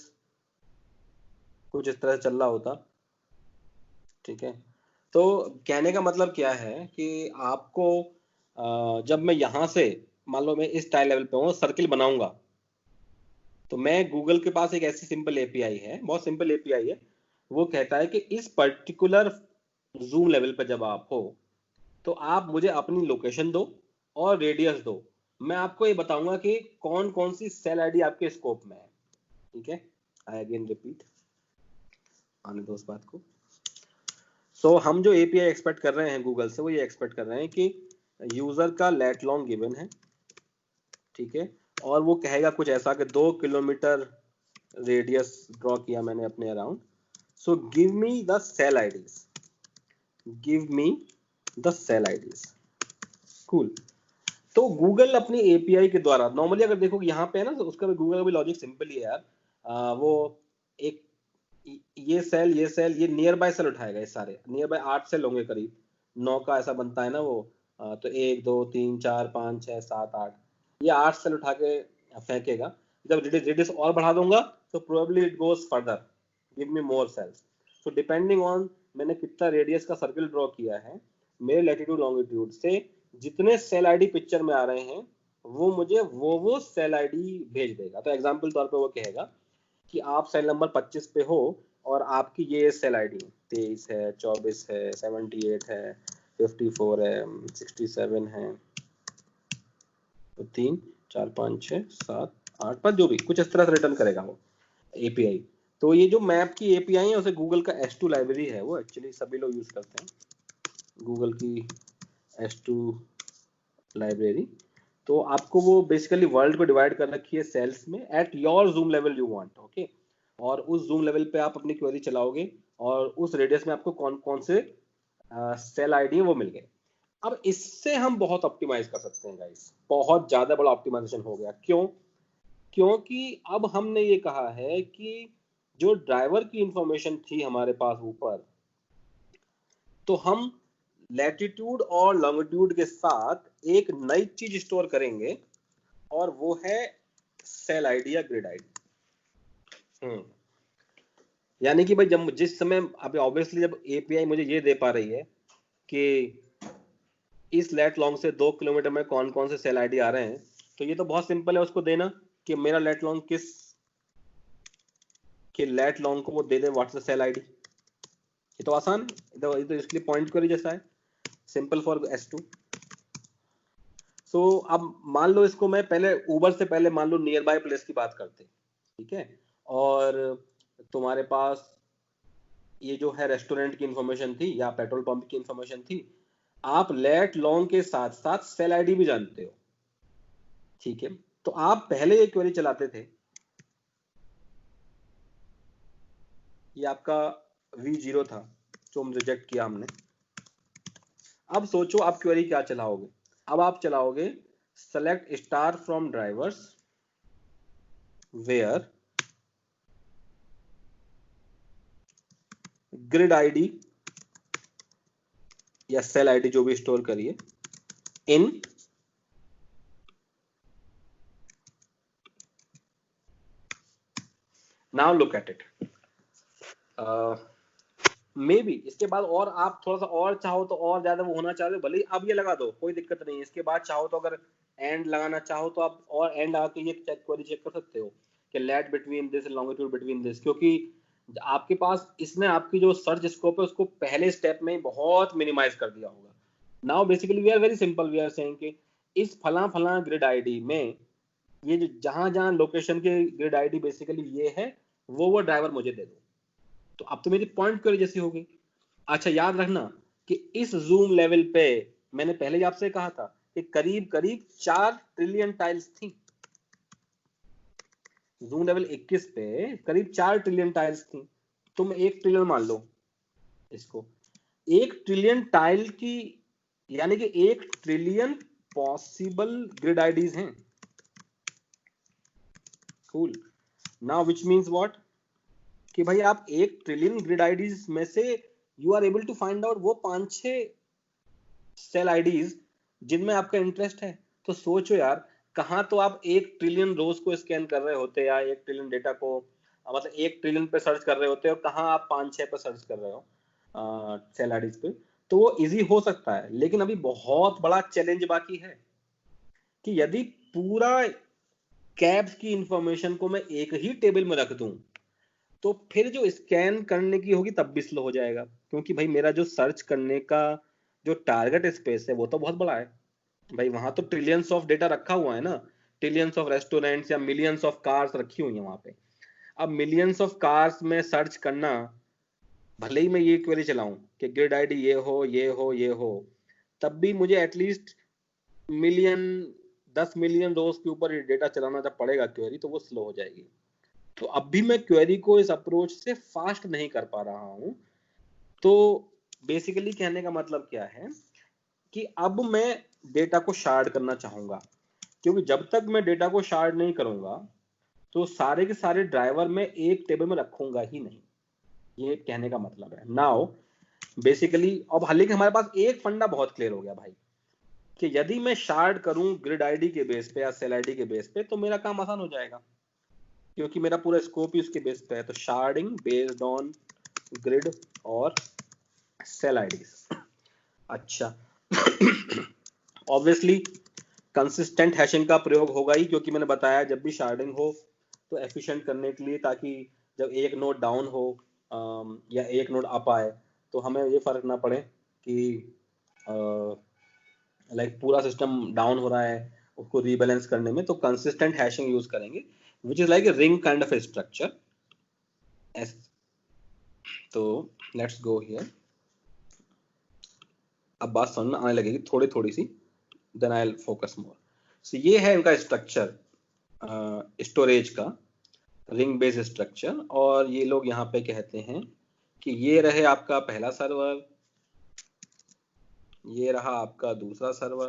कुछ इस तरह से चल रहा होता। ठीक है। तो कहने का मतलब क्या है कि आपको जब मैं यहां से मान लो मैं इस टाइल लेवल पे हूँ, सर्किल बनाऊंगा, तो मैं गूगल के पास एक ऐसी सिंपल एपीआई है, बहुत सिंपल एपीआई है, वो कहता है कि इस पर्टिकुलर जूम लेवल पे जब आप हो तो आप मुझे अपनी लोकेशन दो और रेडियस दो, मैं आपको ये बताऊंगा कि कौन कौन सी सेल आईडी आपके स्कोप में है। ठीक है, आई अगेन रिपीट, आने दो उस बात को। सो हम जो एपीआई एक्सपेक्ट कर रहे हैं गूगल से, वो ये एक्सपेक्ट कर रहे हैं कि यूजर का लेट लॉन्ग गिवन है, ठीक है, और वो कहेगा कुछ ऐसा कि 2 किलोमीटर रेडियस ड्रॉ किया मैंने अपने around, so give me the cell IDs, give me the cell IDs. Cool. तो गूगल अपनी एपीआई के द्वारा नॉर्मली अगर देखो यहाँ पे है ना, तो उसका भी गूगल का भी लॉजिक सिंपल ही है यार। वो एक ये सेल ये नियर बाय सेल उठाएगा, ये सारे नियर बाय 8 सेल होंगे करीब, 9 का ऐसा बनता है ना वो, तो 1 2 3 4 5 6 7 8, ये 8 सेल उठा के फेंकेगा। जब रेडियस और बढ़ा दूंगा तो probably it goes further, give me more cells. So depending on मैंने कितना रेडियस का सर्किल ड्रॉ किया है, मेरे लैटिट्यूड लॉन्गिट्यूड से जितने सेल आईडी पिक्चर में आ रहे हैं वो मुझे वो सेल आईडी भेज देगा। तो एग्जांपल तौर पे वो कहेगा कि आप सेल नंबर 25 पे हो और आपकी ये सेल आईडी 23 है, 24 है, 78 है, 54 है, 67 है, तो 3 4 5 6 7 8 5 जो भी कुछ इस तरह से रिटर्न करेगा वो एपीआई। तो ये जो मैप की एपीआई है उसे गूगल का S2 लाइब्रेरी है, वो एक्चुअली सभी लोग यूज करते हैं गूगल की S2 लाइब्रेरी। तो आपको वो बेसिकली वर्ल्ड को डिवाइड कर रखी है सेल्स में at your zoom level you want, okay, और उस जूम लेवल पे आप अपनी क्वेरी चलाओगे और उस रेडियस में आपको कौन कौन से सेल आईडी वो मिल गए। अब इससे हम बहुत ऑप्टिमाइज कर सकते हैं गाइस, बहुत ज्यादा बड़ा ऑप्टिमाइजेशन हो गया। क्यों? क्योंकि अब हमने ये कहा है कि जो ड्राइवर की इंफॉर्मेशन थी हमारे पास ऊपर, तो हम लैटिट्यूड और लॉन्गिट्यूड के साथ एक नई चीज स्टोर करेंगे और वो है सेल आईडी या ग्रिड आईडी। यानी कि भाई जब जिस समय अभी ऑब्वियसली जब एपीआई मुझे ये दे पा रही है कि इस लेट लॉन्ग से 2 किलोमीटर में कौन कौन से सेल आईडी आ रहे हैं, तो ये तो बहुत सिंपल है उसको देना कि मेरा लेट लॉन्ग किस कि लेट लॉन्ग को वो दे दे व्हाट्स द सेल आईडी। ये तो आसान है, ये तो इसके लिए पॉइंट क्वेरी जैसा है, सिंपल फॉर S2। सो अब मान लो इसको मैं पहले उबर से पहले मान लो नियर बाय प्लेस की बात करते, ठीक है, और तुम्हारे पास ये जो है रेस्टोरेंट की इंफॉर्मेशन थी या पेट्रोल पंप की इंफॉर्मेशन थी, आप लेट लॉन्ग के साथ साथ सेल आईडी भी जानते हो, ठीक है, तो आप पहले ये क्वेरी चलाते थे, ये आपका V0 था जो हम रिजेक्ट किया हमने। अब सोचो आप क्वेरी क्या चलाओगे, अब आप चलाओगे select star from drivers where grid ID या सेल आईडी जो भी स्टोर करिए in now look at it. Maybe इसके बाद और आप थोड़ा सा और चाहो तो और ज्यादा वो होना चाहते हो, भले ही अब ये लगा दो कोई दिक्कत नहीं है, इसके बाद चाहो तो अगर एंड लगाना चाहो तो आप और एंड आके ये क्वेरी चेक कर सकते हो कि lat between this longitude between this, क्योंकि आपके पास इसने आपकी जो सर्च स्कोप है उसको पहले स्टेप में बहुत मिनिमाइज कर दिया होगा। Now basically we are very simple, we are saying कि इस फला फला ग्रिड आईडी में ये जो जहां जहां लोकेशन के ग्रिड आईडी बेसिकली ये है, वो ड्राइवर मुझे दे दो। तो अब तो मेरी पॉइंट क्वेरी जैसी हो गई। अच्छा याद रखना कि इस जूम लेवल पे मैंने पहले ही आपसे कहा था कि करीब करीब 4 ट्रिलियन टाइल्स थी, जूम लेवल 21 पे करीब 4 ट्रिलियन टाइल्स थी। तुम 1 ट्रिलियन मान लो इसको, 1 ट्रिलियन टाइल की यानी कि 1 ट्रिलियन पॉसिबल ग्रिड आईडीज हैं। Cool. Now which means what कि भाई आप 1 ट्रिलियन ग्रिड आईडीज में से you are able to find out वो 5-6 सेल आईडीज जिनमें आपका इंटरेस्ट है। तो सोचो यार, कहां तो आप 1 ट्रिलियन रोज को स्कैन कर रहे होते या 1 ट्रिलियन डेटा को मतलब 1 ट्रिलियन पे सर्च कर रहे होते और कहां आप 5-6 पे सर्च कर रहे हो सेल आईडीज पे। तो वो इजी हो सकता है, लेकिन अभी बहुत बड़ा चैलेंज बाकी है कि यदि पूरा कैब्स की इंफॉर्मेशन को मैं एक ही टेबल में रख दूं तो फिर जो स्कैन करने की होगी तब भी स्लो हो जाएगा, क्योंकि भाई मेरा जो सर्च करने का जो टारगेट स्पेस है वो तो बहुत बड़ा है भाई, वहां तो ट्रिलियंस ऑफ डेटा रखा हुआ है ना, ट्रिलियंस ऑफ रेस्टोरेंट्स या मिलियंस ऑफ कार्स रखी हुई है वहां पे। अब मिलियंस ऑफ कार्स में सर्च करना, भले ही मैं ये क्वेरी चलाऊं कि ग्रिड आईडी ये हो ये हो ये हो, तब भी मुझे एटलीस्ट मिलियन 10 मिलियन रोज के ऊपर डेटा चलाना जब पड़ेगा क्वेरी, तो वो स्लो हो जाएगी। तो अब भी मैं क्वेरी को इस अप्रोच से फास्ट नहीं कर पा रहा हूं। तो बेसिकली कहने का मतलब क्या है कि अब मैं डेटा को शार्ड करना चाहूंगा, क्योंकि जब तक मैं डेटा को शार्ड नहीं करूंगा तो सारे के सारे ड्राइवर मैं एक टेबल में रखूंगा ही नहीं, ये कहने का मतलब है। नाउ बेसिकली अब हालांकि हमारे पास एक फंडा बहुत क्लियर हो गया भाई, कि यदि मैं शार्ड करूं ग्रिड आईडी के बेस पे या सेल आईडी के बेस पे तो मेरा काम आसान हो जाएगा, क्योंकि मेरा पूरा स्कोप ही उसके बेस पे है। तो शार्डिंग बेस्ड ऑन ग्रिड और सेल आईडीज। अच्छा ऑब्वियसली कंसिस्टेंट हैशिंग का प्रयोग होगा ही, क्योंकि मैंने बताया जब भी शार्डिंग हो तो एफिशिएंट करने के लिए, ताकि जब एक नोड डाउन हो या एक नोड अप आए तो हमें ये फर्क ना पड़े कि लाइक पूरा सिस्टम डाउन हो रहा है, उसको रीबैलेंस करने में। तो कंसिस्टेंट हैशिंग यूज करेंगे which is like a ring kind of structure. तो लेट्स गो हियर, अब बात समझ में आने लगेगी थोड़ी थोड़ी सी, then I will focus more. So ये है इनका स्ट्रक्चर स्टोरेज का, रिंग बेस्ड स्ट्रक्चर। और ये लोग यहाँ पे कहते हैं कि ये रहे आपका पहला सर्वर, ये रहा आपका दूसरा सर्वर,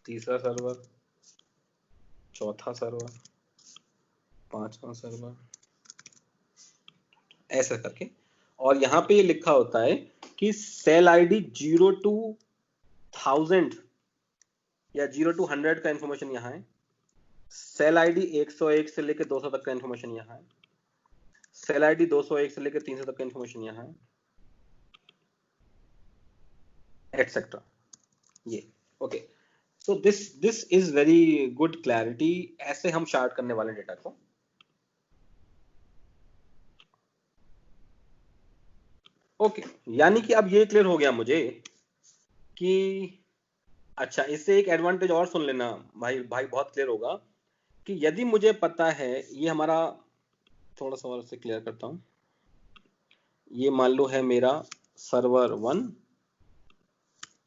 तीसरा सर्वर, चौथा सर्वर, पांचवा सर्वर, ऐसा करके। और यहाँ पे ये लिखा होता है कि सेल आईडी 0 to 1000 या 0 to 100 का इंफॉर्मेशन यहाँ है, सेल आईडी 101 से लेकर 200 तक का इंफॉर्मेशन यहाँ है, सेल आईडी 201 से लेकर 300 तक का इंफॉर्मेशन यहाँ है, एटसेट्रा। ये okay. So this is very good clarity, ऐसे हम शार्ट करने वाले डेटा को। ओके यानी कि अब ये क्लियर हो गया मुझे कि अच्छा, इससे एक एडवांटेज और सुन लेना भाई, बहुत क्लियर होगा कि यदि मुझे पता है, ये हमारा थोड़ा सा और से क्लियर करता हूं, ये मान लो है मेरा सर्वर 1,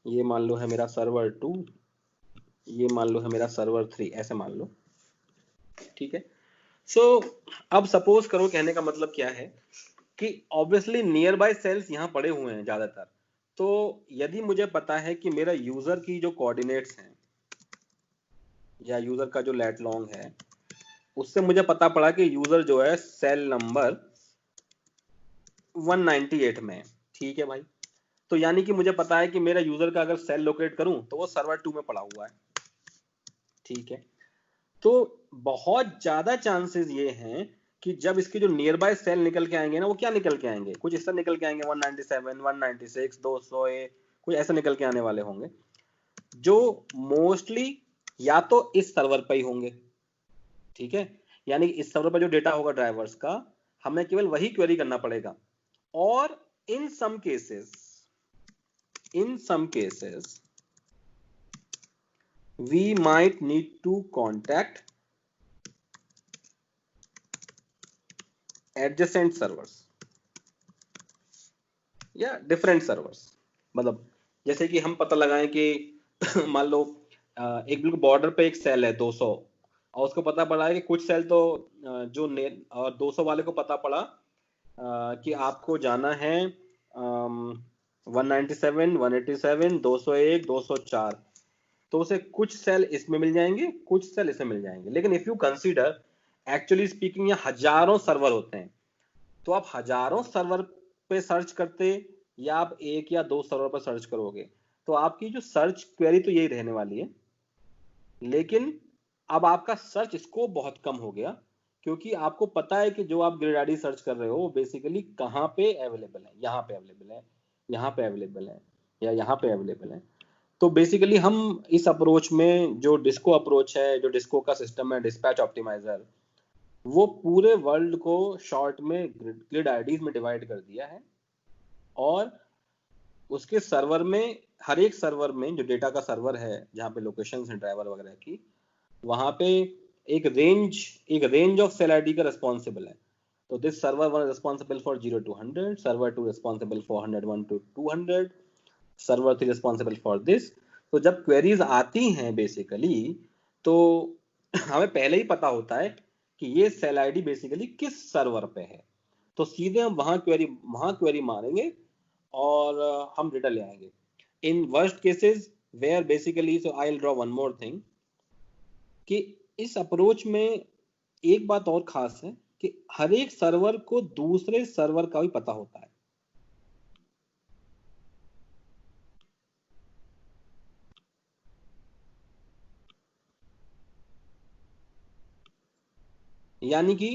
ये मान लो है मेरा सर्वर 2, ये मान लो है मेरा सर्वर 3, ऐसे मान लो, ठीक है। सो अब सपोज करो, कहने का मतलब क्या है कि ऑब्वियसली नियर बाय सेल्स यहाँ पड़े हुए हैं ज्यादातर। तो यदि मुझे पता है कि मेरा यूजर की जो कोऑर्डिनेट्स हैं या यूजर का जो लेट लॉन्ग है, उससे मुझे पता पड़ा कि यूजर जो है सेल नंबर 198 में, ठीक है भाई। तो यानी कि मुझे पता है कि मेरा यूजर का अगर सेल लोकेट करूं तो वो सर्वर 2 में पड़ा हुआ है, ठीक है। तो बहुत ज्यादा चांसेस ये हैं कि जब इसके जो नियर बाय सेल निकल के आएंगे ना, वो क्या निकल के आएंगे, कुछ इस तरह निकल के आएंगे, 197, 196, 200 कुछ ऐसा निकल के आने वाले होंगे, जो मोस्टली या तो इस सर्वर पर ही होंगे, ठीक है। यानी इस सर्वर पर जो डेटा होगा ड्राइवर्स का, हमें केवल वही क्वेरी करना पड़ेगा। और in some cases we might need to contact adjacent servers या डिफरेंट सर्वर्स। मतलब जैसे कि हम पता लगाएं कि मान लो एक बिल्कुल बॉर्डर पे एक सेल है 200, और उसको पता पड़ा है कि कुछ सेल तो जो और 200 वाले को पता पड़ा कि आपको जाना है 197, 187, 201, 204, तो उसे कुछ सेल इसमें मिल जाएंगे, कुछ सेल इसमें मिल जाएंगे। लेकिन if you consider actually speaking यहाँ हजारों सर्वर होते हैं, तो आप हजारों सर्वर पे सर्च करते या आप एक या दो सर्वर पर सर्च करोगे, तो आपकी जो सर्च क्वेरी तो यही रहने वाली है। लेकिन अब आपका सर्च स्कोप बहुत कम हो गया, क्योंकि आपको पता है कि जो आप ग्रिड आईडी सर्च कर रहे हो वो बेसिकली कहाँ पे अवेलेबल है, यहाँ पे अवेलेबल है, यहाँ पे अवेलेबल है, या यहाँ पे अवेलेबल है। तो बेसिकली हम इस अप्रोच में, जो डिस्को अप्रोच है, जो डिस्को का सिस्टम है डिस्पैच ऑप्टिमाइजर, वो पूरे वर्ल्ड को शॉर्ट में ग्रिड आईडीज में डिवाइड कर दिया है, और उसके सर्वर में, हर एक सर्वर में जो डेटा का सर्वर है जहाँ पे लोकेशंस हैं ड्राइवर वगैरह की, वहां पे एक रेंज ऑफ सेल आईडी का रिस्पॉन्सिबल है। तो this server 1 responsible for 0 to 100, server 2 responsible for 101 to 200, server 3 responsible for this। तो जब क्वेरीज आती हैं बेसिकली, तो हमें पहले ही पता होता है कि ये सेल आईडी बेसिकली किस सर्वर पे है, तो सीधे हम वहां क्वेरी मारेंगे और हम डेटा ले आएंगे। In worst cases where basically, so I will draw one more thing, कि इस अप्रोच में एक बात और खास है कि हर एक सर्वर को दूसरे सर्वर का भी पता होता है। यानी कि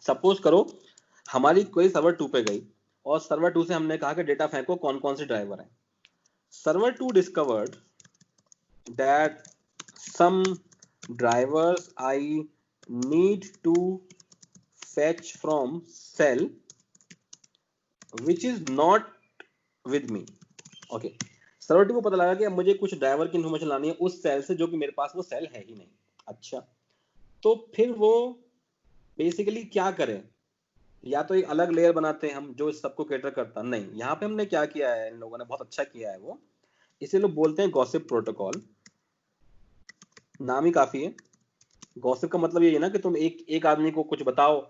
सपोज करो हमारी कोई सर्वर 2 पे गई, और सर्वर 2 से हमने कहा कि डेटा फेंको कौन कौन से ड्राइवर हैं। Server 2 discovered that some drivers I need to fetch from cell which is not with me। Okay, server 2 को पता लगा कि अब मुझे कुछ ड्राइवर की इन्फॉर्मेशन लानी है उस सेल से जो कि मेरे पास वो सेल है ही नहीं। अच्छा, तो फिर वो बेसिकली क्या करें, या तो एक अलग लेयर बनाते हैं हम जो इस सबको कैटर करता, नहीं, यहाँ पे हमने क्या किया है, इन लोगों ने बहुत अच्छा किया है, वो इसे लोग बोलते हैं गॉसिप प्रोटोकॉल। नाम ही काफी है। गॉसिप का मतलब ये है ना कि तुम एक आदमी को कुछ बताओ,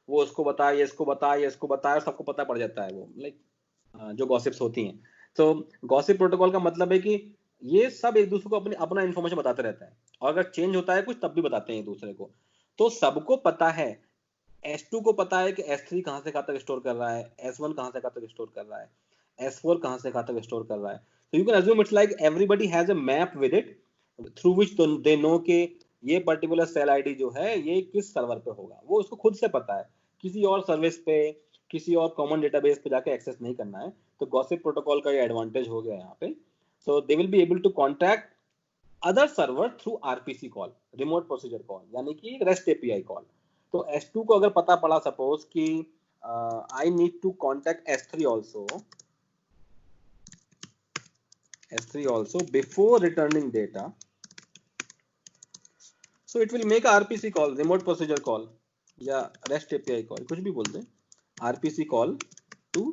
वो उसको बताए, ये इसको बताए, ये इसको बताए, सबको पता पड़ जाता है, वो लाइक जो गॉसिप्स होती हैं। तो गॉसिप प्रोटोकॉल का मतलब है कि ये सब एक दूसरे को अपनी अपना इन्फॉर्मेशन बताते रहता है, और अगर चेंज होता है कुछ तब भी बताते हैं एक दूसरे को। तो सबको पता है, S2 को पता है कि S3 कहाँ से कहाँ तक स्टोर कर रहा है, S1 कहाँ से कहाँ तक स्टोर कर रहा है, S4 कहाँ से कहाँ तक स्टोर कर रहा है। तो you can assume it's like everybody has a map with it through which they know के ये पर्टिकुलर सेल आईडी जो है ये किस सर्वर पे होगा, वो उसको खुद से पता है, किसी और सर्विस पे, किसी और कॉमन डेटाबेस पे जाके एक्सेस नहीं करना है। तो गॉसिप प्रोटोकॉल का ये एडवांटेज हो गया यहाँ पे। So they will be able to contact other server through RPC call, remote procedure call, यानी कि रेस्ट एपीआई कॉल। तो S2 को अगर पता पड़ा सपोज कि I need to contact S3 also before returning data, so it will make a RPC call, remote procedure call या REST API call, कुछ भी बोलते हैं, RPC call to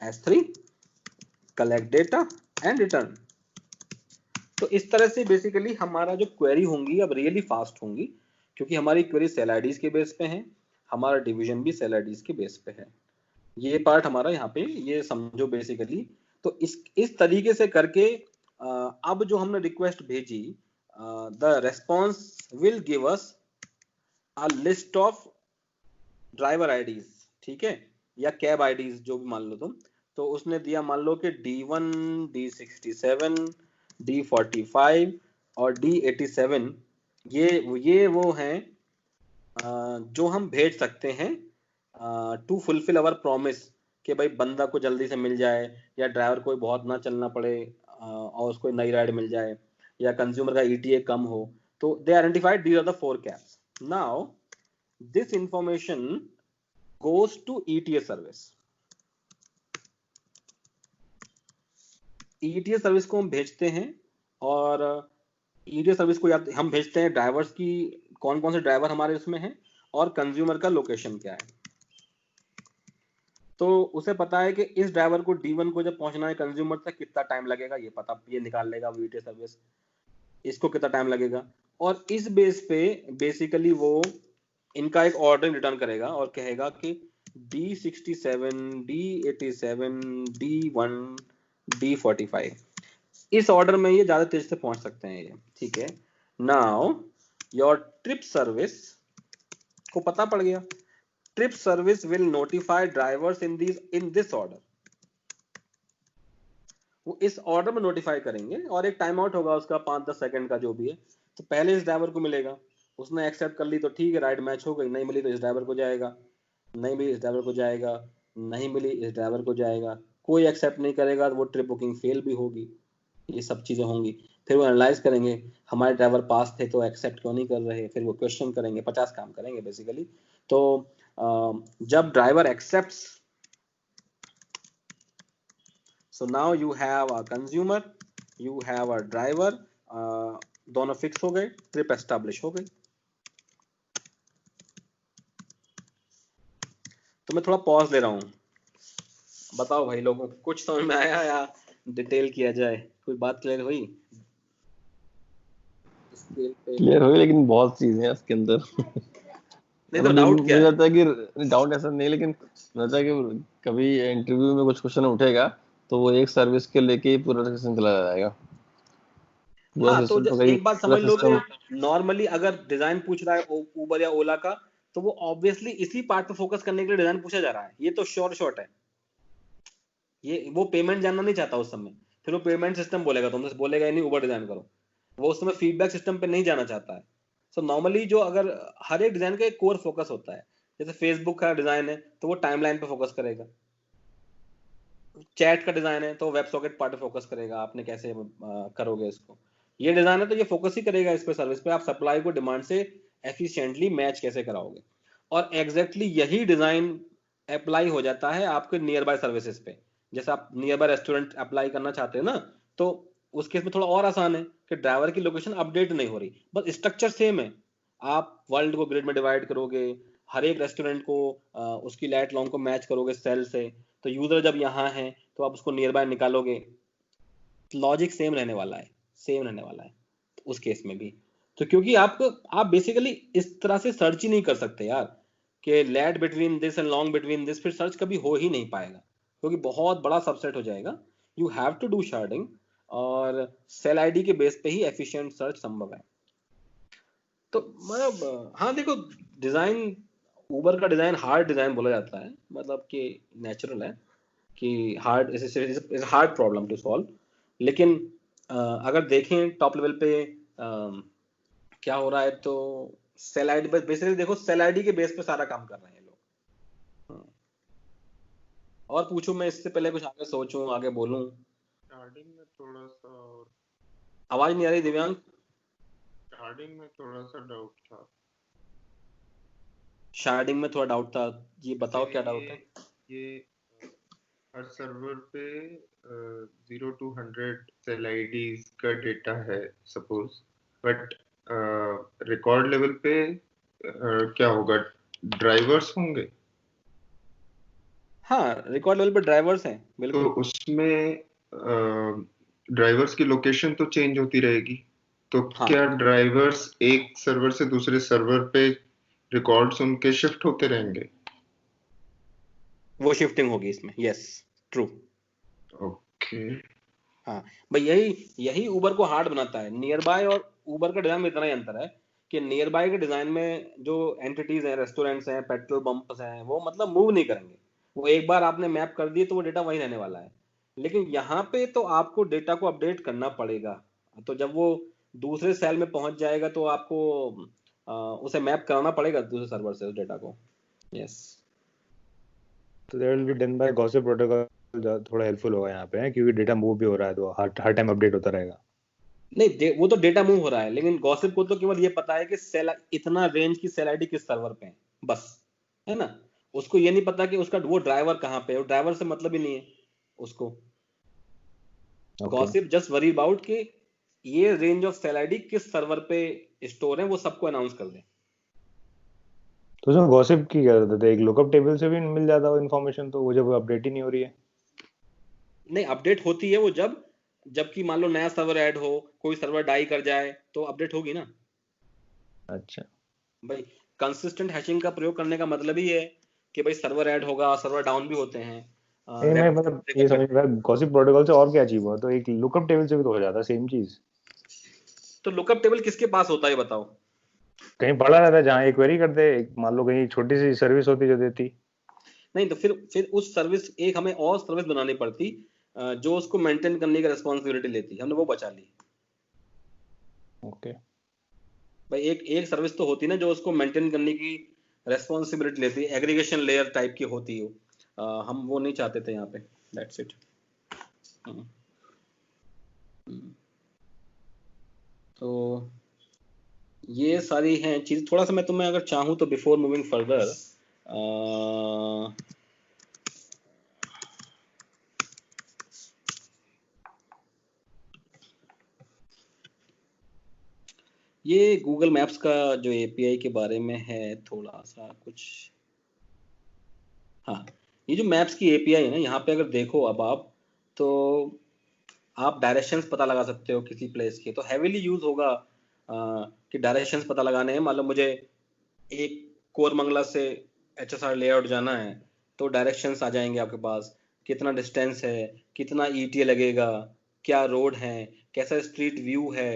S3, collect data and return। तो इस तरह से बेसिकली हमारा जो क्वेरी होंगी अब रियली फास्ट होंगी, क्योंकि हमारी क्वेरी सेल आईडीज के बेस पे है, हमारा डिवीजन भी सेल आईडीज के बेस पे है। ये पार्ट हमारा यहाँ पे ये समझो बेसिकली। तो इस तरीके से करके अब जो हमने रिक्वेस्ट भेजी, the response will give us a list of driver IDs, ठीक है, या कैब आईडीज जो भी मान लो तुम। तो उसने दिया मान लो कि D1, D67, D45 और D87, ये वो हैं जो हम भेज सकते हैं टू फुलफिल अवर प्रॉमिस कि भाई बंदा को जल्दी से मिल जाए, या ड्राइवर को बहुत ना चलना पड़े और उसको नई राइड मिल जाए, या कंज्यूमर का ETA कम हो। तो they identified these are the 4 cabs. Now this information goes to ETA service. ETA service को हम भेजते हैं, और ETA सर्विस को हम भेजते हैं ड्राइवर्स की, कौन कौन से ड्राइवर हमारे उसमें हैं, और कंज्यूमर का लोकेशन क्या है। तो उसे पता है कि इस ड्राइवर को D1 को जब पहुंचना है कंज्यूमर तक कितना टाइम लगेगा, ये पता, ये निकाल लेगा वो ETA सर्विस, इसको कितना टाइम लगेगा, और इस बेस पे बेसिकली वो इनका एक ऑर्डर रिटर्न करेगा और कहेगा कि D67, D87, D1, D45, इस ऑर्डर में ये ज्यादा तेज से पहुंच सकते हैं ये, ठीक है। नाउ योर ट्रिप सर्विस को पता पड़ गया, trip service will notify drivers in this order, वो इस ऑर्डर में नोटिफाई करेंगे, और एक टाइम आउट होगा उसका 5-10 सेकंड का जो भी है। तो पहले इस ड्राइवर को मिलेगा, उसने एक्सेप्ट कर ली तो ठीक है, राइड मैच हो गई, नहीं मिली तो इस ड्राइवर को जाएगा, नहीं मिली इस ड्राइवर को जाएगा, नहीं मिली इस ड्राइवर को जाएगा, कोई एक्सेप्ट नहीं करेगा तो वो ट्रिप बुकिंग फेल भी होगी, ये सब चीज़ें होंगी। फिर वो एनालाइज करेंगे हमारे ड्राइवर पास थे तो एक्सेप्ट क्यों नहीं कर रहे, फिर वो क्वेश्चन करेंगे, 50 काम करेंगे बेसिकली। तो जब driver accepts, so now you have a consumer, you have a driver, दोनों फिक्स हो गए, ट्रिप एस्टैब्लिश हो गई। तो मैं थोड़ा पॉज ले रहा हूँ, बताओ भाई लोगों को कुछ समझ में आया या डिटेल किया जाए, कोई बात क्लियर हुई? क्लियर हुई, लेकिन बहुत चीजें हैं इसके अंदर। नहीं तो मतलब डाउट क्या मुझे है? लगता है कि डाउट ऐसा नहीं, लेकिन मुझे लगता है कि कभी इंटरव्यू में कुछ क्वेश्चन उठेगा तो वो एक सर्विस के लेके ही पूरा सिस्टम चला जाएगा। पूरा हाँ तो सिस्टम तो कहीं एक बात पूरा समझ लो सिस्टम। कि नॉर्मली अगर डिजाइन पूछ रहा है उबर या ओला का, तो वो ऑब्वियसली इसी पार्ट पे फोकस करने के लिए डिजाइन पूछा जा रहा है, ये तो श्योर शॉट है। ये वो पेमेंट जानना नहीं चाहता उस समय, फिर वो पेमेंट सिस्टम बोलेगा, तुमसे बोलेगा ही नहीं उबर डिजाइन करो, वो उस समय फीडबैक सिस्टम पे नहीं जाना चाहता है। सो नॉर्मली जो अगर हर एक डिजाइन का एक कोर फोकस होता है, जैसे फेसबुक का डिजाइन है तो वो टाइमलाइन पे फोकस करेगा, चैट का डिजाइन है तो वेब सॉकेट पार्ट पे फोकस करेगा, आपने कैसे करोगे इसको। ये डिजाइन है तो ये फोकस ही करेगा इस पे, सर्विस पे, आप सप्लाई को डिमांड से एफिशिएंटली मैच कैसे कराओगे। और एग्जैक्टली यही डिजाइन अप्लाई हो जाता है आपके नियर बाय सर्विसेज पे। जैसे आप नियर बाय रेस्टोरेंट अप्लाई करना चाहते हैं ना, तो उस केस में थोड़ा और आसान है कि ड्राइवर की लोकेशन अपडेट नहीं हो रही, बस स्ट्रक्चर सेम है। आप वर्ल्ड को ग्रिड में डिवाइड करोगे, हर एक रेस्टोरेंट को उसकी लाइट लॉन्ग को मैच करोगे सेल से, तो यूजर जब यहाँ है तो आप उसको नियर बाय निकालोगे, लॉजिक सेम रहने वाला है, सेम रहने वाला है उस केस में भी। तो क्योंकि आपको आप बेसिकली इस तरह से सर्च ही नहीं कर सकते यार कि lat between this and long between this, फिर सर्च कभी हो ही नहीं पाएगा क्योंकि बहुत बड़ा सबसेट हो जाएगा। You have to do sharding, और सेल आईडी के बेस पे ही एफिशिएंट सर्च संभव है। तो मतलब हाँ देखो, डिजाइन, उबर का डिजाइन हार्ड डिजाइन बोला जाता है, मतलब कि नेचुरल है कि hard is hard problem to solve. लेकिन अगर देखें टॉप लेवल पे क्या हो रहा है, तो सेल आईडी बेसिकली देखो, सेल आईडी के बेस पे सारा काम कर रहे हैं लोग। हाँ। और पूछूं मैं इससे पहले, कुछ आगे सोचूं, आगे बोलूं? स्टार्टिंग में थोड़ा सा और आवाज नहीं आ रही दिव्यांग? स्टार्टिंग में थोड़ा सा डाउट था। शार्डिंग में थोड़ा डाउट था, ये बताओ क्या डाउट है? ये हर सर्वर पे 0 to 100 सेल आईडीज का डेटा है सपोज, बट रिकॉर्ड लेवल पे क्या होगा, ड्राइवर्स होंगे? हाँ, रिकॉर्ड लेवल पे ड्राइवर्स हैं तो बिल्कुल। उसमें ड्राइवर्स की लोकेशन तो चेंज होती रहेगी, तो हाँ, क्या ड्राइवर्स एक सर्वर से दूसरे सर्वर पे रिकॉर्ड्स उनके शिफ्ट होते रहेंगे? वो शिफ्टिंग होगी इसमें, यस, ट्रू। ओके। हाँ भाई, यही यही उबर को हार्ड बनाता है। नियर बाय और उबर का डिजाइन में इतना ही अंतर है कि नियर बाय के डिजाइन में जो एंटिटीज हैं, रेस्टोरेंट्स हैं, पेट्रोल पंप्स हैं, वो मतलब मूव नहीं करेंगे, वो एक बार आपने मैप कर दिए तो वो डेटा वहीं रहने वाला है। लेकिन यहाँ पे तो आपको डेटा को अपडेट करना पड़ेगा, तो जब वो दूसरे सेल में पहुंच जाएगा तो आपको उसे मैप कराना पड़ेगा दूसरे सर्वर से उस डेटा को। यस। तो that will be done by gossip protocol, थोड़ा हेल्पफुल होगा यहाँ पे, क्योंकि डेटा मूव भी हो रहा है तो हर टाइम अपडेट होता रहेगा। नहीं, वो तो डेटा मूव हो रहा है, लेकिन गॉसिप को तो केवल ये पता है कि सेल इतना रेंज की सेल आईडी किस सर्वर पे है, बस, है ना। उसको ये नहीं पता कि उसका वो ड्राइवर कहाँ पे है, वो ड्राइवर से मतलब ही नहीं है उसको। गॉसिप जस्ट वरी अबाउट कि ये रेंज ऑफ सेल आईडी किस सर्वर पे स्टोर है, वो सबको अनाउंस कर दे। तो उसमें गॉसिप की क्या जरूरत है, एक लुकअप टेबल से भी मिल जाता वो इन्फॉर्मेशन, तो वो जब अपडेट ही नहीं हो रही है। नहीं, अपडेट होती है वो जबकि मान लो नया सर्वर ऐड हो, कोई सर्वर डाई कर जाए तो अपडेट होगी ना। अच्छा। भाई, कंसिस्टेंट हैशिंग का प्रयोग करने का मतलब ही है कि भाई सर्वर ऐड होगा, सर्वर डाउन भी होते हैं। नहीं, मैं मतलब ये समझ रहा गॉसिप प्रोटोकॉल से और क्या अचीव हुआ, तो एक लुकअप टेबल से भी तो हो जाता सेम चीज। तो लुकअप टेबल किसके पास होता है बताओ? कहीं पड़ा रहता है जहाँ एक क्वेरी कर दे, मान लो कहीं छोटी सी सर्विस होती जो देती। नहीं तो फिर उस सर्विस, एक हमें और सर्विस बनानी पड़ती जो उसको मेंटेन करने की रिस्पॉन्सिबिलिटी लेती, हमने वो बचा ली। ओके। भाई एक सर्विस तो होती ना जो उसको मेंटेन करने की रेस्पॉन्सिबिलिटी लेती है, एग्रीगेशन लेयर टाइप की होती है। हम वो नहीं चाहते थे यहाँ पे, दैट्स इट। तो ये सारी हैं चीज़। थोड़ा सा मैं तुम्हें अगर चाहूँ तो बिफोर मूविंग फर्दर, ये गूगल मैप्स का जो एपीआई के बारे में है थोड़ा सा कुछ। हाँ, ये जो मैप्स की एपीआई है ना, यहाँ पे अगर देखो अब आप, तो आप डायरेक्शंस पता लगा सकते हो किसी प्लेस के। तो हैवीली यूज होगा कि डायरेक्शंस पता लगाने हैं। मान लो मुझे एक कोरमंगला से एचएसआर लेआउट जाना है, तो डायरेक्शंस आ जाएंगे आपके पास, कितना डिस्टेंस है, कितना ईटीए लगेगा, क्या रोड है, कैसा स्ट्रीट व्यू है।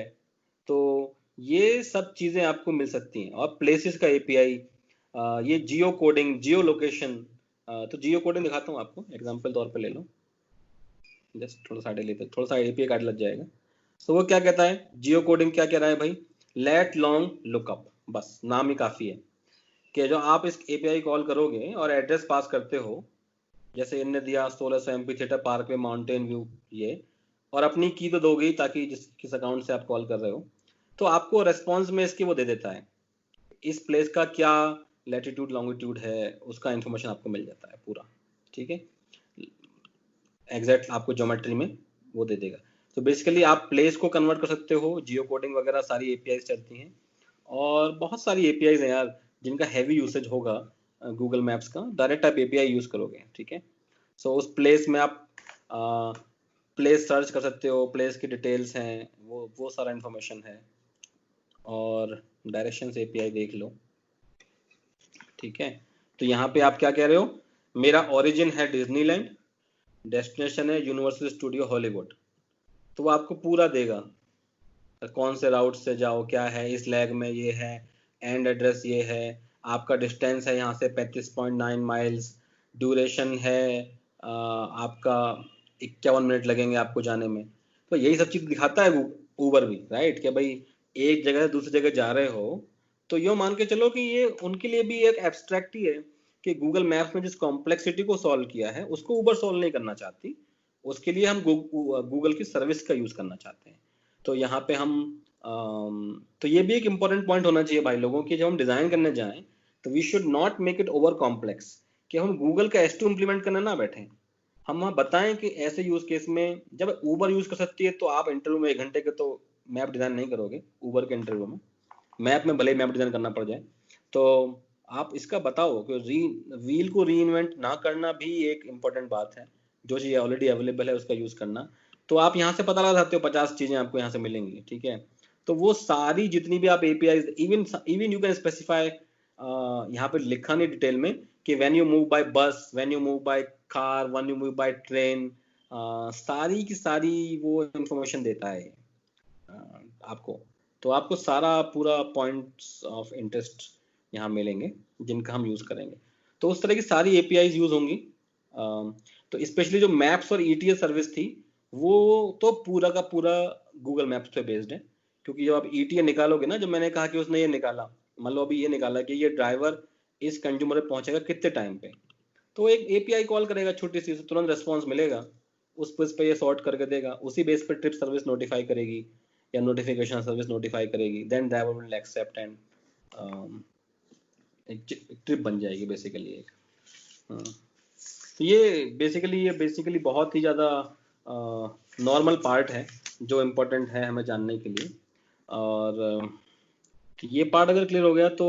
तो ये सब चीज़ें आपको मिल सकती हैं। और प्लेसेस का एपीआई, ये जियो कोडिंग, जियो लोकेशन। तो जियो कोडिंग दिखाता हूँ आपको, एग्जांपल तौर पे ले लो, जस्ट थोड़ा सा लेते, थोड़ा सा एपीआई कार्ड लग जाएगा। तो वो क्या कहता है, जियो कोडिंग क्या कह रहा है भाई, लेट लॉन्ग लुकअप, बस नाम ही काफ़ी है कि जो आप इस एपीआई कॉल करोगे और एड्रेस पास करते हो, जैसे इनने दिया 1600 एमपी थिएटर पार्क वे माउंटेन व्यू, ये, और अपनी की तो दोगे ही ताकि किस अकाउंट से आप कॉल कर रहे हो, तो आपको रेस्पॉन्स में इसकी वो दे देता है, इस प्लेस का क्या लैटिट्यूड लॉन्गिट्यूड है, उसका इन्फॉर्मेशन आपको मिल जाता है पूरा। ठीक है, एग्जैक्ट आपको ज्योमेट्री में वो दे देगा। तो बेसिकली आप प्लेस को कन्वर्ट कर सकते हो, जियो कोडिंग वगैरह सारी एपीआई चलती हैं। और बहुत सारी एपीआईज हैं यार जिनका हैवी यूसेज होगा गूगल मैप्स का। डायरेक्ट आप एपीआई यूज करोगे, ठीक है। सो उस प्लेस में आप प्लेस सर्च कर सकते हो, प्लेस की डिटेल्स हैं, वो सारा इन्फॉर्मेशन है। और डायरेक्शंस एपीआई देख लो, ठीक है। तो यहाँ पे आप क्या कह रहे हो, मेरा ओरिजिन है डिज्नीलैंड, डेस्टिनेशन है यूनिवर्सल स्टूडियो हॉलीवुड, तो वो आपको पूरा देगा, कौन से राउट से जाओ, क्या है इस लैग में, ये है एंड एड्रेस, ये है आपका डिस्टेंस है यहाँ से 35.9 माइल्स, ड्यूरेशन है आपका 51 मिनट लगेंगे आपको जाने में। तो यही सब चीज़ दिखाता है ऊबर भी, राइट, कि भाई एक जगह से दूसरी जगह जा रहे हो, तो यो मान के चलो कि ये उनके लिए भी एक एब्स्ट्रैक्ट ही है कि गूगल मैप्स में जिस कॉम्प्लेक्सिटी को सॉल्व किया है उसको ऊबर सॉल्व नहीं करना चाहती, उसके लिए हम गूगल की सर्विस का यूज करना चाहते हैं। तो यहाँ पे हम तो ये भी एक इम्पोर्टेंट पॉइंट होना चाहिए भाई लोगों की, जब हम डिजाइन करने जाएं तो we should not make it over complex, कि हम गूगल का S2 इम्प्लीमेंट करने ना बैठे। हम वहाँ बताएं कि ऐसे यूज केस में जब ऊबर यूज कर सकती है, तो आप इंटरव्यू में 1 घंटे के तो मैप डिजाइन नहीं करोगे ऊबर के इंटरव्यू में, मैप में भले ही मैप डिजाइन करना पड़ जाए। तो आप इसका बताओ कि व्हील को री इन्वेंट ना करना भी एक इम्पोर्टेंट बात है, जो चीज़ ऑलरेडी अवेलेबल है उसका यूज करना। तो आप यहाँ से पता लगा सकते हो 50 चीजें आपको यहाँ से मिलेंगी, ठीक है। तो वो सारी जितनी भी आप API, even you can specify, यहाँ पे लिखा नहीं डिटेल में कि व्हेन यू मूव बाय बस, when you move by car, when you move by train, सारी की सारी वो इंफॉर्मेशन देता है आपको। तो आपको सारा पूरा पॉइंट्स ऑफ इंटरेस्ट यहाँ मिलेंगे जिनका हम यूज करेंगे। तो उस तरह की सारी एपीआईज यूज होंगी। तो स्पेशली जो मैप्स और ईटीएस सर्विस थी, वो तो पूरा का पूरा गूगल मैप्स पे बेस्ड है, क्योंकि जब आप ईटीए निकालोगे ना, जब मैंने कहा कि उसने ये निकाला, मान लो अभी ये निकाला कि ये ड्राइवर इस कंज्यूमर पे पहुंचेगा कितने टाइम पे, तो एक एपीआई कॉल करेगा छोटी सी, तुरंत रिस्पॉन्स मिलेगा, उस बेस पे ये सॉर्ट करके देगा, उसी बेस पे ट्रिप सर्विस नोटिफाई करेगी या नोटिफिकेशन सर्विस नोटिफाई करेगी, then driver will accept and एक ट्रिप बन जाएगी बेसिकली एक। तो ये बेसिकली बहुत ही ज़्यादा नॉर्मल पार्ट है जो इम्पोर्टेंट है हमें जानने के लिए। और ये पार्ट अगर क्लियर हो गया तो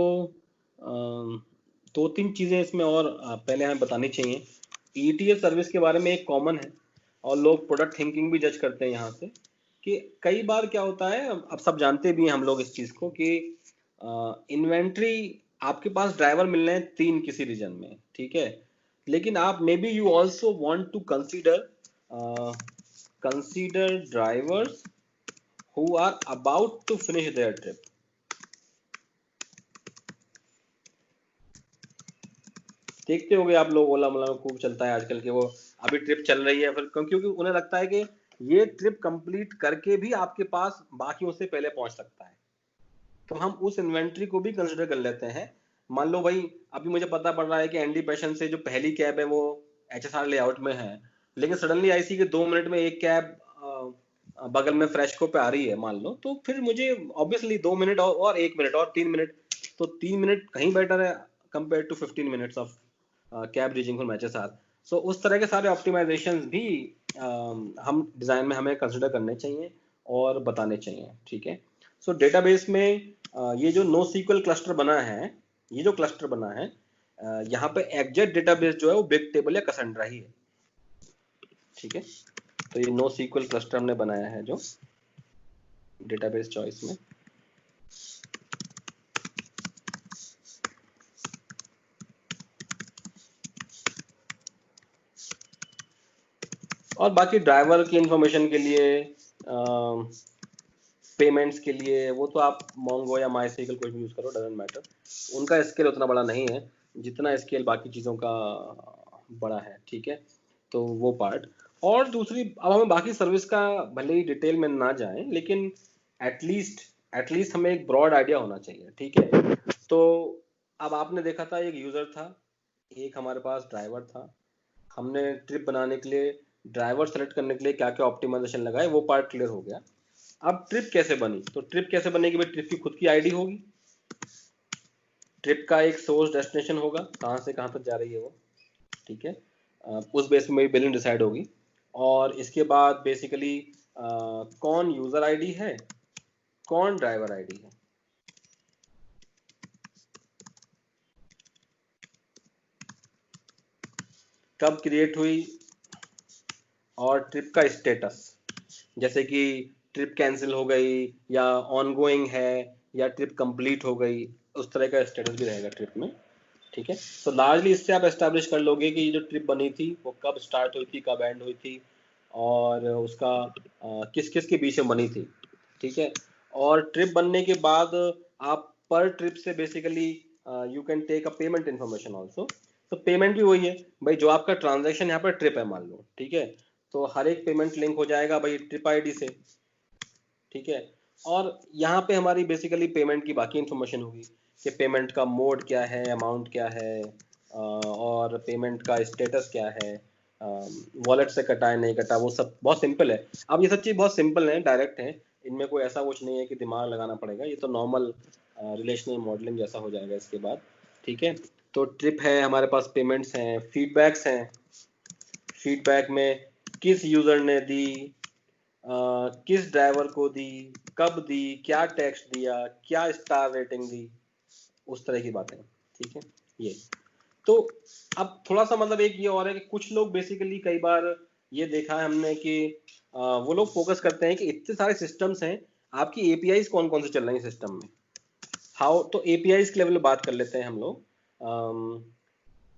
2-3 चीज़ें इसमें और पहले हमें बतानी चाहिए। ईटीएस सर्विस के बारे में एक कॉमन है, और लोग प्रोडक्ट थिंकिंग भी जज करते हैं यहाँ से, कि कई बार क्या होता है, अब सब जानते भी हैं हम लोग इस चीज़ को, कि इन्वेंट्री आपके पास ड्राइवर मिल रहे हैं 3 किसी रीजन में, ठीक है, लेकिन आप maybe you also want to consider drivers who are about to finish their trip. देखते होंगे आप लोग, ओला मोला खूब चलता है आजकल के, वो अभी ट्रिप चल रही है, फिर क्योंकि उन्हें लगता है कि ये ट्रिप कंप्लीट करके भी आपके पास बाकियों से पहले पहुंच सकता है, तो हम उस इन्वेंट्री को भी कंसिडर कर लेते हैं। मान लो भाई अभी मुझे पता पड़ रहा है कि एनडी पैशन से जो पहली कैब है वो HSR लेआउट में है, लेकिन सडनली आई सी कि 2 मिनट में एक कैब बगल में फ्रेशको पे आ रही है मान लो, तो फिर मुझे ऑब्वियसली 2 मिनट और 1 मिनट और 3 मिनट, तो 3 मिनट कहीं बेटर है compare to 15 minutes of cab reaching from HSR। So उस तरह के सारे ऑप्टिमाइजेशन भी हम डिजाइन में हमें कंसिडर करने चाहिए और बताने चाहिए, ठीक है। सो डेटाबेस में ये जो NoSQL क्लस्टर बना है, ये जो क्लस्टर बना है यहाँ पे एग्जैक्ट डेटाबेस जो है वो बिग टेबल या कैसेंड्रा ही है, ठीक है। तो ये NoSQL क्लस्टर हमने बनाया है जो डेटाबेस चॉइस में। और बाकी ड्राइवर की इंफॉर्मेशन के लिए, पेमेंट्स के लिए, वो तो आप मोंगो या MySQL कोई भी यूज करो, डजंट मैटर। उनका स्केल उतना बड़ा नहीं है जितना स्केल बाकी चीज़ों का बड़ा है, ठीक है। तो वो पार्ट। और दूसरी, अब हमें बाकी सर्विस का भले ही डिटेल में ना जाएं, लेकिन एटलीस्ट हमें एक ब्रॉड आइडिया होना चाहिए, ठीक है। तो अब आपने देखा था एक यूजर था, एक हमारे पास ड्राइवर था, हमने ट्रिप बनाने के लिए ड्राइवर सेलेक्ट करने के लिए क्या क्या ऑप्टिमाइजेशन लगाए, वो पार्ट क्लियर हो गया। अब ट्रिप कैसे बनी, तो ट्रिप कैसे बनेगी भाई, ट्रिप की खुद की आईडी होगी, ट्रिप का एक सोर्स डेस्टिनेशन होगा, कहाँ से कहाँ तक जा रही है वो, ठीक है। उस बेस पे मेरी बिलिंग डिसाइड होगी। और इसके बाद बेसिकली कौन यूजर आईडी है, कौन ड्राइवर आईडी है, कब क्रिएट हुई, और ट्रिप का स्टेटस, जैसे कि ट्रिप कैंसिल हो गई या ऑनगोइंग है या ट्रिप कंप्लीट हो गई, उस तरह का स्टेटस भी रहेगा ट्रिप में, ठीक है। तो लार्जली इससे आप एस्टैब्लिश कर लोगे कि ये जो ट्रिप बनी थी वो कब स्टार्ट हुई थी, कब एंड हुई थी, और उसका किस किस के बीच में बनी थी, ठीक है। और ट्रिप बनने के बाद आप पर ट्रिप से basically you can take a payment information also. तो पेमेंट भी वही है भाई, जो आपका ट्रांजेक्शन यहाँ पर ट्रिप है मान लो, ठीक है, तो हर एक पेमेंट लिंक हो जाएगा भाई ट्रिप आईडी से, ठीक है। और यहाँ पे हमारी बेसिकली पेमेंट की बाकी इन्फॉर्मेशन होगी कि पेमेंट का मोड क्या है, अमाउंट क्या है, और पेमेंट का स्टेटस क्या है, वॉलेट से कटा है नहीं कटा, वो सब बहुत सिंपल है। अब ये सब चीज़ बहुत सिंपल है, डायरेक्ट है, इनमें कोई ऐसा कुछ नहीं है कि दिमाग लगाना पड़ेगा, ये तो नॉर्मल रिलेशनल मॉडलिंग जैसा हो जाएगा इसके बाद, ठीक है। तो ट्रिप है, हमारे पास पेमेंट्स हैं, फीडबैक्स हैं, फीडबैक में किस यूज़र ने दी, किस ड्राइवर को दी, कब दी, क्या टेक्स्ट दिया, क्या स्टार रेटिंग दी, उस तरह की बातें, ठीक है। ये तो अब थोड़ा सा मतलब एक ये और है कि कुछ लोग बेसिकली कई बार ये देखा है हमने कि वो लोग फोकस करते हैं कि इतने सारे सिस्टम्स हैं, आपकी एपीआईज कौन कौन से चल रही हैं सिस्टम में, हाउ, तो एपीआईज के लेवल पे बात कर लेते हैं हम लोग।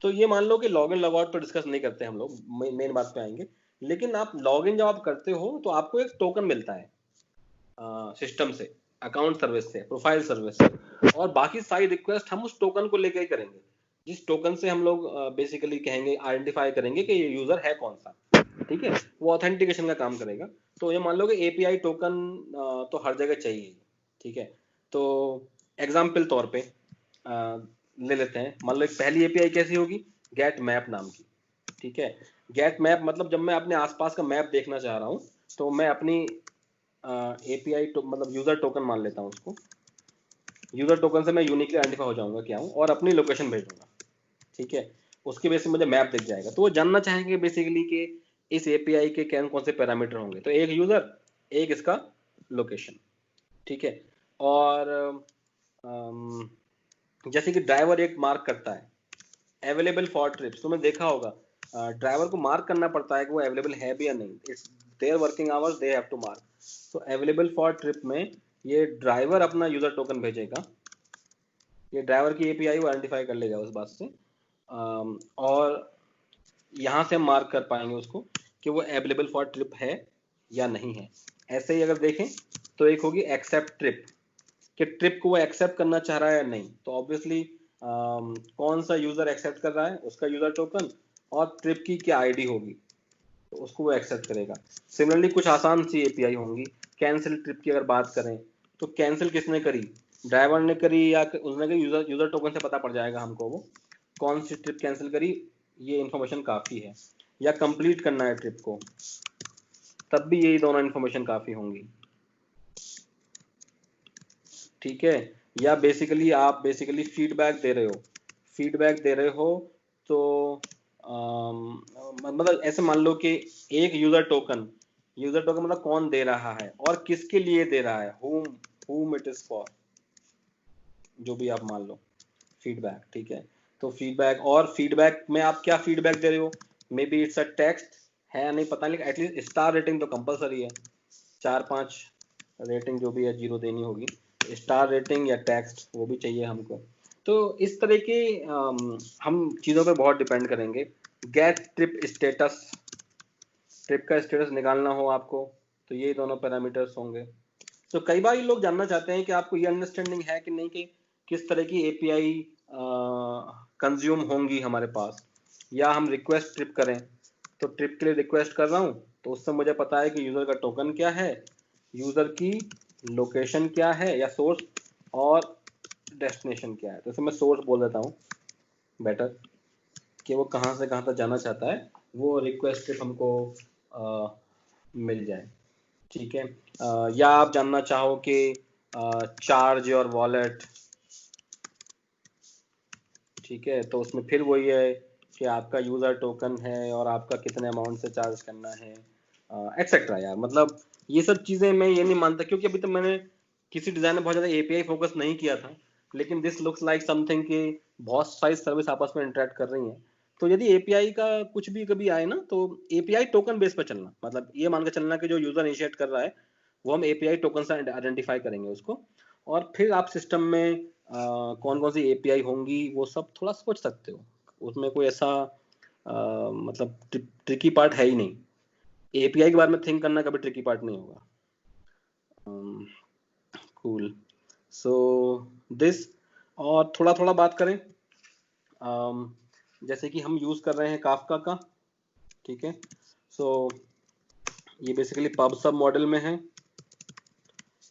तो ये मान लो कि लॉग इन लॉग आउट पर डिस्कस नहीं करते हम लोग, मेन बात पे आएंगे। लेकिन आप लॉग इन जब आप करते हो तो आपको एक टोकन मिलता है सिस्टम से, अकाउंट सर्विस से, प्रोफाइल सर्विस से, और बाकी सारी रिक्वेस्ट हम उस टोकन को लेकर ही करेंगे, जिस टोकन से हम लोग बेसिकली कहेंगे, आइडेंटिफाई करेंगे कि ये यूजर है कौन सा, ठीक है, वो ऑथेंटिकेशन का काम करेगा। तो ये मान लो कि एपीआई टोकन तो हर जगह चाहिए, ठीक है। तो एग्जाम्पल तौर पे ले लेते हैं, मान लो एक पहली एपीआई कैसी होगी, गेट मैप नाम की, ठीक है। गेट मैप मतलब जब मैं अपने आसपास का मैप देखना चाह रहा हूँ तो मैं अपनी एपीआई मतलब यूजर टोकन मान लेता हूँ उसको, यूजर टोकन से मैं यूनिकली आइडेंटिफाई हो जाऊंगा क्या हूँ, और अपनी लोकेशन भेज दूंगा, ठीक है। उसके बेस पे मुझे मैप दिख जाएगा। तो वो जानना चाहेंगे बेसिकली कि इस एपीआई के कौन कौन से पैरामीटर होंगे, तो एक यूजर, एक इसका लोकेशन, ठीक है। और जैसे कि ड्राइवर एक मार्क करता है अवेलेबल फॉर ट्रिप्स, तुमने देखा होगा ड्राइवर को मार्क करना पड़ता है कि वो अवेलेबल है भी या नहीं, it's their working hours, they have to mark. तो अवेलेबल फॉर ट्रिप में ये ड्राइवर अपना यूजर टोकन भेजेगा, ये ड्राइवर की एपीआई वो आइडेंटिफाई कर लेगा उस बात से, और यहाँ से हम मार्क कर पाएंगे उसको कि वो अवेलेबल फॉर ट्रिप है या नहीं है। ऐसे ही अगर देखें तो एक होगी एक्सेप्ट ट्रिप, कि ट्रिप को वो एक्सेप्ट करना चाह रहा है या नहीं, तो ऑब्वियसली कौन सा यूजर एक्सेप्ट कर रहा है, उसका यूजर टोकन और ट्रिप की क्या आईडी होगी, तो उसको वो एक्सेप्ट करेगा। सिमिलरली कुछ आसान सी एपीआई होंगी। कैंसिल ट्रिप की अगर बात करें तो कैंसिल किसने करी, ड्राइवर ने करी या उसने करी, यूजर टोकन से पता पड़ जाएगा हमको वो कौन सी ट्रिप कैंसिल करी, ये इन्फॉर्मेशन काफ़ी है, या कंप्लीट करना है ट्रिप को, तब भी यही दोनों इन्फॉर्मेशन काफ़ी होंगी, ठीक है। या बेसिकली आप बेसिकली फीडबैक दे रहे हो तो मतलब ऐसे मान लो कि एक यूजर टोकन मतलब कौन दे रहा है और किसके लिए दे रहा है, whom it is for, जो भी आप मान लो फीडबैक, ठीक है। तो फीडबैक में आप क्या फीडबैक दे रहे हो, may be it's a text है नहीं पता, लेकिन एटलीस्ट स्टार रेटिंग तो कंपलसरी है, 4-5 रेटिंग जो भी है 0 देनी होगी, स्टार रेटिंग या टेक्स्ट वो भी चाहिए हमको। तो इस तरह के हम चीज़ों पे बहुत डिपेंड करेंगे। गेट ट्रिप स्टेटस, ट्रिप का स्टेटस निकालना हो आपको तो ये दोनों पैरामीटर्स होंगे। तो कई बार ये लोग जानना चाहते हैं कि आपको ये अंडरस्टैंडिंग है कि नहीं कि किस तरह की एपीआई कंज्यूम होंगी हमारे पास, या हम रिक्वेस्ट ट्रिप करें तो ट्रिप के लिए रिक्वेस्ट कर रहा हूँ तो उससे मुझे पता है कि यूज़र का टोकन क्या है, यूज़र की लोकेशन क्या है या सोर्स, और डेस्टिनेशन क्या है। तो इसे मैं सोर्स बोल देता हूँ बेटर, कि वो कहाँ से कहाँ तक जाना चाहता है, वो रिक्वेस्ट ट्रिप हमको मिल जाए, ठीक है। या आप जानना चाहो कि चार्ज और वॉलेट, ठीक है, तो उसमें फिर वही है कि आपका यूज़र टोकन है और आपका कितने अमाउंट से चार्ज करना है, एक्सेट्रा। यार मतलब ये सब चीज़ें मैं ये नहीं मानता, क्योंकि अभी तक मैंने किसी डिज़ाइन में बहुत ज़्यादा एपीआई फोकस नहीं किया था, लेकिन दिस लुक्स लाइक समथिंग कि बहुत सारी सर्विस आपस में इंटरेक्ट कर रही हैं। तो यदि एपीआई का कुछ भी कभी आए ना, तो एपीआई टोकन बेस पर चलना, मतलब ये मान के चलना कि जो यूज़र इनिशिएट कर रहा है वो हम एपीआई टोकन से आइडेंटिफाई करेंगे उसको, और फिर आप सिस्टम में कौन कौन सी एपीआई होंगी वो सब थोड़ा सोच सकते हो। उसमें कोई ऐसा मतलब ट्रिकी पार्ट है ही नहीं, एपीआई के बारे में थिंक करना कभी ट्रिकी पार्ट नहीं होगा। कूल, सो दिस, और थोड़ा थोड़ा बात करें जैसे कि हम यूज़ कर रहे हैं काफका का, ठीक है। सो ये बेसिकली पब सब मॉडल में है,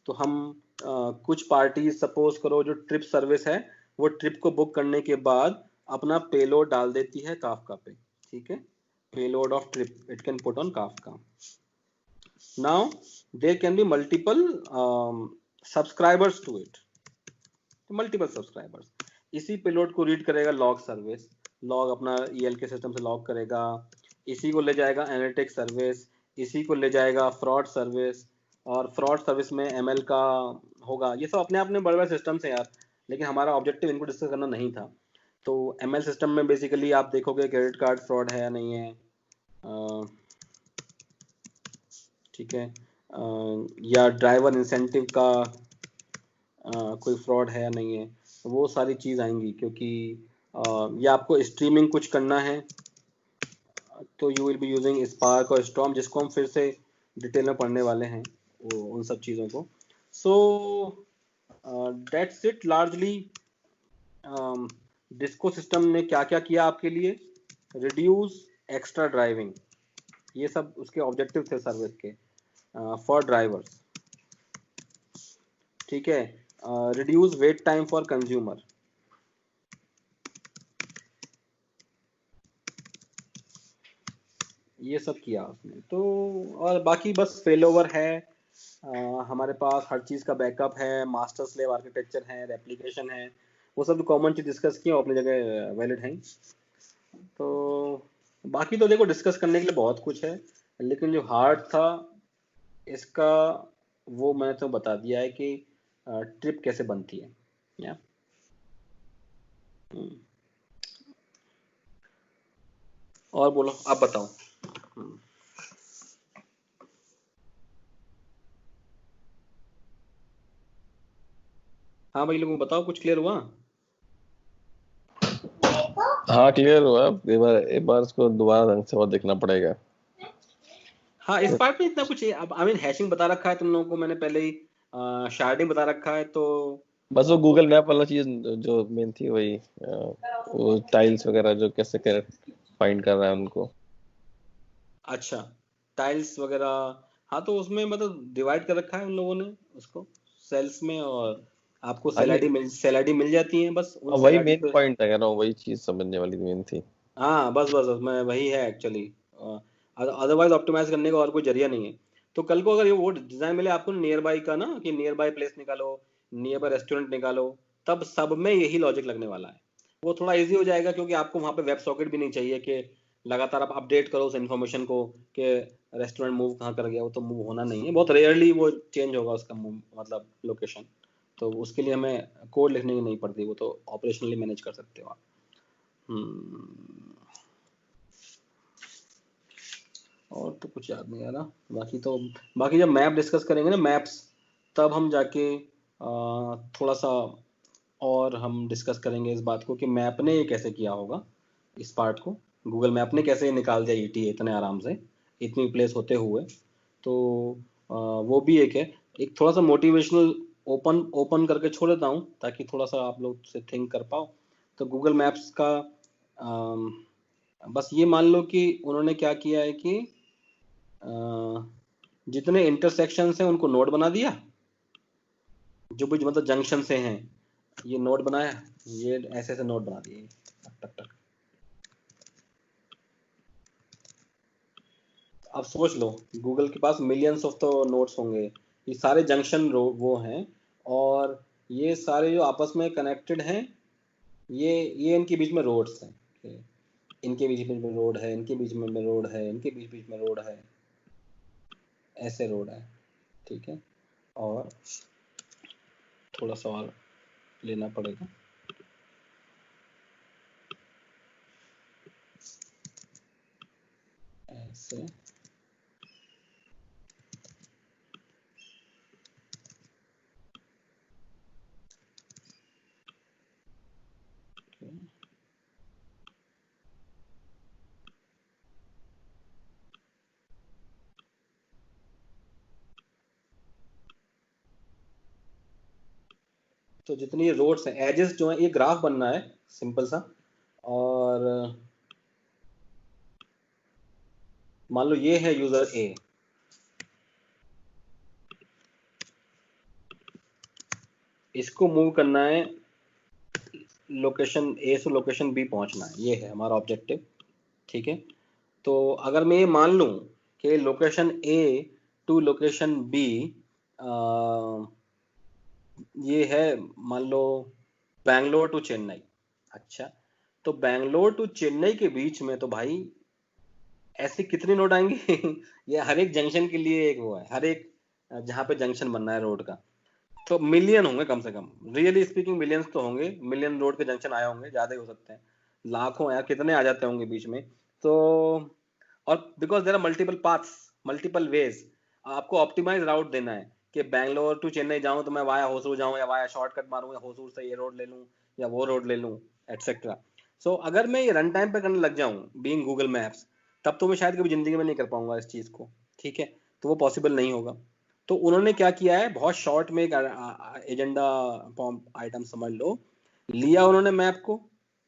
तो हम कुछ पार्टी सपोज करो जो ट्रिप सर्विस है वो ट्रिप को बुक करने के बाद अपना पेलोड डाल देती है काफका पे, ठीक है। Payload of trip it can put on Kafka. Now there can be multiple subscribers to it, multiple subscribers इसी पेलोड को रीड करेगा लॉग सर्विस, लॉग अपना ईएल के सिस्टम से लॉग करेगा, इसी को ले जाएगा एनालिटिक्स सर्विस, इसी को ले जाएगा फ्रॉड सर्विस, और फ्रॉड सर्विस में एमएल का होगा। ये सब अपने आप में बड़े बड़े सिस्टम्स हैं यार, लेकिन हमारा ऑब्जेक्टिव इनको डिस्कस करना नहीं था। तो एमएल सिस्टम में बेसिकली आप देखोगे क्रेडिट कार्ड फ्रॉड है या नहीं है, ठीक है, या ड्राइवर इंसेंटिव का कोई फ्रॉड है या नहीं है, वो सारी चीज़ आएंगी। क्योंकि या आपको स्ट्रीमिंग कुछ करना है तो you will be using spark और स्टॉर्म, जिसको हम फिर से डिटेल में पढ़ने वाले हैं उन सब चीज़ों को। So that's it largely. Disco system ने क्या क्या किया आपके लिए, रिड्यूस एक्स्ट्रा ड्राइविंग, ये सब उसके ऑब्जेक्टिव थे सर्विस के फॉर ड्राइवर्स, ठीक है। Reduce wait time for consumer, ये सब किया उसने। तो और बाकी बस फेल ओवर है, हमारे पास हर चीज़ का बैकअप है, मास्टर स्लेव आर्किटेक्चर है, रेप्लिकेशन है, वो सब कॉमन चीज़ डिस्कस किया अपनी जगह वैलिड हैं। तो बाकी तो देखो डिस्कस करने के लिए बहुत कुछ है, लेकिन जो हार्ड था इसका वो मैंने तो बता दिया है कि ट्रिप कैसे बनती है, या और बोलो आप बताओ। हाँ भाई लोगों बताओ, कुछ क्लियर हुआ? हाँ क्लियर हुआ, एक बार इसको दोबारा ढंग से और देखना पड़ेगा। हाँ इस पार्ट में इतना कुछ है, अब आई मीन हैशिंग बता रखा है तुम लोगों को मैंने पहले ही, शार्डिंग बता रखा है, तो बस वो गूगल मैप वाला चीज जो मेन थी वही, वो टाइल्स वगैरह जो कैसे फाइंड कर रहा है उनको। अच्छा टाइल्स वगैरह, हाँ तो उसमें मतलब डिवाइड कर रखा है उन लोगों ने उसको सेल्स में, और आपको सेल आईडी मिल जाती है, बस उन सेल वही आईडी मेन पे। पॉइंट है, कह रहा हूँ वही चीज समझने वाली मेन थी। हाँ बस बस बस, मैं वही है एक्चुअली। अदरवाइज ऑप्टिमाइज करने का और कोई जरिया नहीं है। तो कल को अगर ये वो डिजाइन मिले आपको नियर बाय का ना, कि नियर बाय प्लेस निकालो, नियर बाय रेस्टोरेंट निकालो, तब सब में यही लॉजिक लगने वाला है। वो थोड़ा इजी हो जाएगा, क्योंकि आपको वहाँ पे वेब सॉकेट भी नहीं चाहिए कि लगातार आप अपडेट करो उस इन्फॉर्मेशन को कि रेस्टोरेंट मूव कहाँ कर गया। वो तो मूव होना नहीं है, बहुत रेयरली वो चेंज होगा उसका मतलब लोकेशन। तो उसके लिए हमें कोड लिखने की नहीं पड़ती, वो तो ऑपरेशनली मैनेज कर सकते हो आप। हम्म, और तो कुछ याद नहीं आ रहा। बाकी जब मैप डिस्कस करेंगे ना, मैप्स, तब हम जाके थोड़ा सा और हम डिस्कस करेंगे इस बात को कि मैप ने ये कैसे किया होगा इस पार्ट को। गूगल मैप ने कैसे निकाल दिया ईटीए इतने आराम से, इतनी प्लेस होते हुए। तो वो भी एक है। एक थोड़ा सा मोटिवेशनल ओपन ओपन करके छोड़ देता हूँ, ताकि थोड़ा सा आप लोग से थिंक कर पाओ। तो गूगल मैप्स का बस ये मान लो कि उन्होंने क्या किया है कि जितने इंटरसेक्शन हैं उनको नोड बना दिया, जो भी मतलब जंक्शन से हैं ये नोड बनाया, ये ऐसे ऐसे नोड बना दिए टक टक टक। अब सोच लो, गूगल के पास मिलियंस ऑफ तो नोड्स होंगे, ये सारे जंक्शन वो हैं, और ये सारे जो आपस में कनेक्टेड हैं, ये इनके बीच में रोड्स हैं, इनके बीच में रोड है, इनके बीच में रोड है, इनके बीच बीच में रोड है, ऐसे रोड है, ठीक है। और थोड़ा सा और लेना पड़ेगा। ऐसे तो जितनी रोड्स हैं, एजेस जो हैं, ये ग्राफ बनना है सिंपल सा। और मान लो ये है यूजर ए, इसको मूव करना है लोकेशन ए से लोकेशन बी पहुंचना है, ये है हमारा ऑब्जेक्टिव, ठीक है। तो अगर मैं ये मान लूं कि location A to location B ये है, मान लो बैंगलोर टू चेन्नई। अच्छा, तो बैंगलोर टू चेन्नई के बीच में तो भाई ऐसे कितने नोड आएंगे ये हर एक जंक्शन के लिए एक वो है, हर एक जहाँ पे जंक्शन बनना है रोड का। तो मिलियन होंगे कम से कम, रियली स्पीकिंग मिलियंस तो होंगे, मिलियन रोड के जंक्शन आए होंगे, ज्यादा ही हो सकते हैं, लाखों यार कितने आ जाते होंगे बीच में। तो और because there are multiple paths, multiple ways, आपको ऑप्टिमाइज राउट देना है कि बैंगलोर टू चेन्नई जाऊं तो मैं वाया होसूर जाऊं, या वाया शॉर्टकट मारूं, या होसूर से ये रोड ले लूं, या वो रोड ले लूं, एटसेट्रा। सो अगर मैं ये रन टाइम पे करने लग जाऊं बीइंग गूगल मैप्स, तब तो मैं शायद कभी जिंदगी में नहीं कर पाऊंगा इस चीज को, ठीक है। तो वो पॉसिबल नहीं होगा। तो उन्होंने क्या किया है, बहुत शॉर्ट में एक एजेंडा आइटम समझ लो, लिया उन्होंने मैप को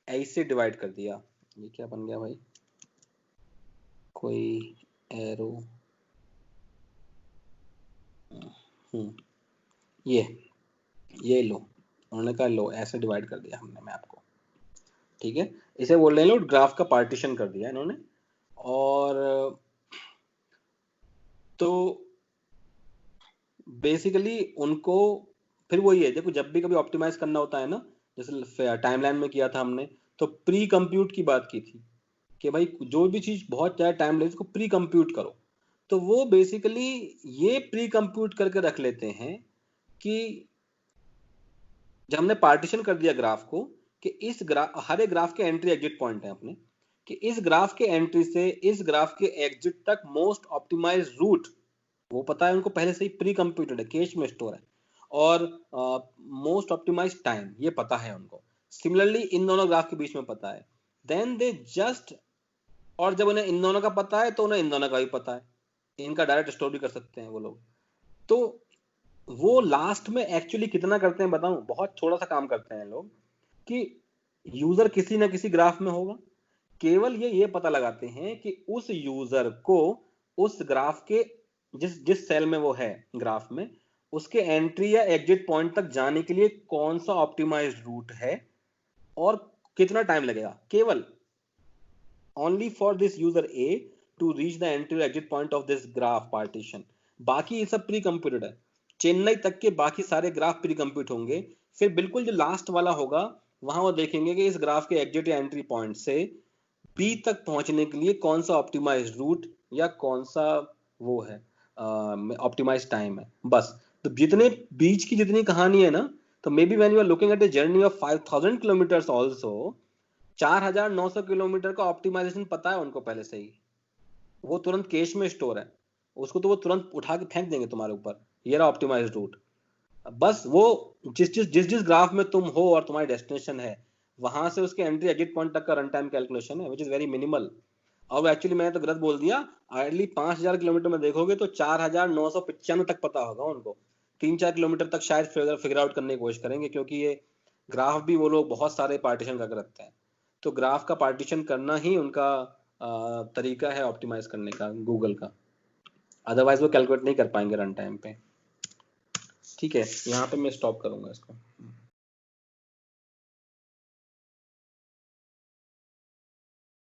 ऐसे डिवाइड कर दिया। ये क्या बन गया भाई, कोई एरो, ये लो, उन्होंने कहा लो ऐसे डिवाइड कर दिया हमने मैप को, ठीक है। इसे बोल रहे हैं लोग ग्राफ का पार्टीशन कर दिया इन्होंने। और तो बेसिकली उनको फिर वही है, देखो जब भी कभी ऑप्टिमाइज करना होता है ना, जैसे टाइमलाइन में किया था हमने, तो प्री कंप्यूट की बात की थी कि भाई जो भी चीज बहुत ज्यादा टाइम ले उसको प्री कंप्यूट करो। तो वो बेसिकली ये प्री कंप्यूट करके रख लेते हैं कि जब हमने पार्टीशन कर दिया ग्राफ को, कि इस ग्राफ, हर एक ग्राफ के एंट्री एग्जिट पॉइंट है अपने, कि इस ग्राफ के एंट्री से इस ग्राफ के एग्जिट तक मोस्ट ऑप्टिमाइज रूट वो पता है उनको, पहले से ही प्री कंप्यूटेड है, कैश में स्टोर है। और मोस्ट ऑप्टिमाइज टाइम ये पता है उनको, सिमिलरली इन दोनों ग्राफ के बीच में पता है। देन दे जस्ट, और जब उन्हें इन दोनों का पता है तो उन्हें इन दोनों का भी पता है, इनका डायरेक्ट स्टोर भी कर सकते हैं वो लोग। तो वो लास्ट में एक्चुअली कितना करते हैं बताऊं, बहुत थोड़ा सा काम करते हैं लोग, कि यूजर किसी ना किसी ग्राफ में होगा, केवल ये पता लगाते हैं कि उस यूजर को उस ग्राफ के जिस जिस सेल में वो है ग्राफ में, उसके एंट्री या एग्जिट पॉइंट तक जाने के लिए कौन सा ऑप्टिमाइज्ड रूट है और कितना टाइम लगेगा, केवल only for this user A to reach the entry or exit point of this graph partition. बाकी ये सब प्री कंप्यूटेड है, चेन्नई तक के बाकी सारे ग्राफ प्री कंप्यूट होंगे। फिर बिल्कुल जो लास्ट वाला होगा वहां वो देखेंगे कि इस ग्राफ के एग्जिट या एंट्री पॉइंट से बी तक पहुंचने के लिए कौन सा ऑप्टिमाइज्ड रूट या कौन सा वो है ऑप्टिमाइज्ड टाइम है, बस। तो जितने बीच की जितनी कहानी है ना, तो maybe when you are looking at a journey of 5000 kilometres also, 4900 kilometre का ऑप्टिमाइजेशन पता है उनको पहले से ही, वो तुरंत कैश में स्टोर है, उसको तो वो तुरंत उठा के फेंक देंगे तुम्हारे ऊपर, ये रहा ऑप्टिमाइज्ड रूट। बस वो जिस ग्राफ में तुम हो और तुम्हारी डेस्टिनेशन है, वहां से उसके एंट्री एग्जिट पॉइंट तक का रन टाइम कैलकुलेशन है, विच इज वेरी मिनिमल। और एक्चुअली मैंने तो गलत बोल दिया, हार्डली 5000 किलोमीटर में देखोगे तो 4995 तक पता होगा उनको, 3-4 किलोमीटर तक शायद फिगर आउट करने की कोशिश करेंगे, क्योंकि ये ग्राफ भी वो लोग बहुत सारे पार्टीशन करके रखते हैं। तो ग्राफ का पार्टीशन करना ही उनका तरीका है ऑप्टिमाइज करने का गूगल का, अदरवाइज वो कैलकुलेट नहीं कर पाएंगे रन टाइम पे। ठीक है, यहाँ पे मैं स्टॉप करूंगा इसको।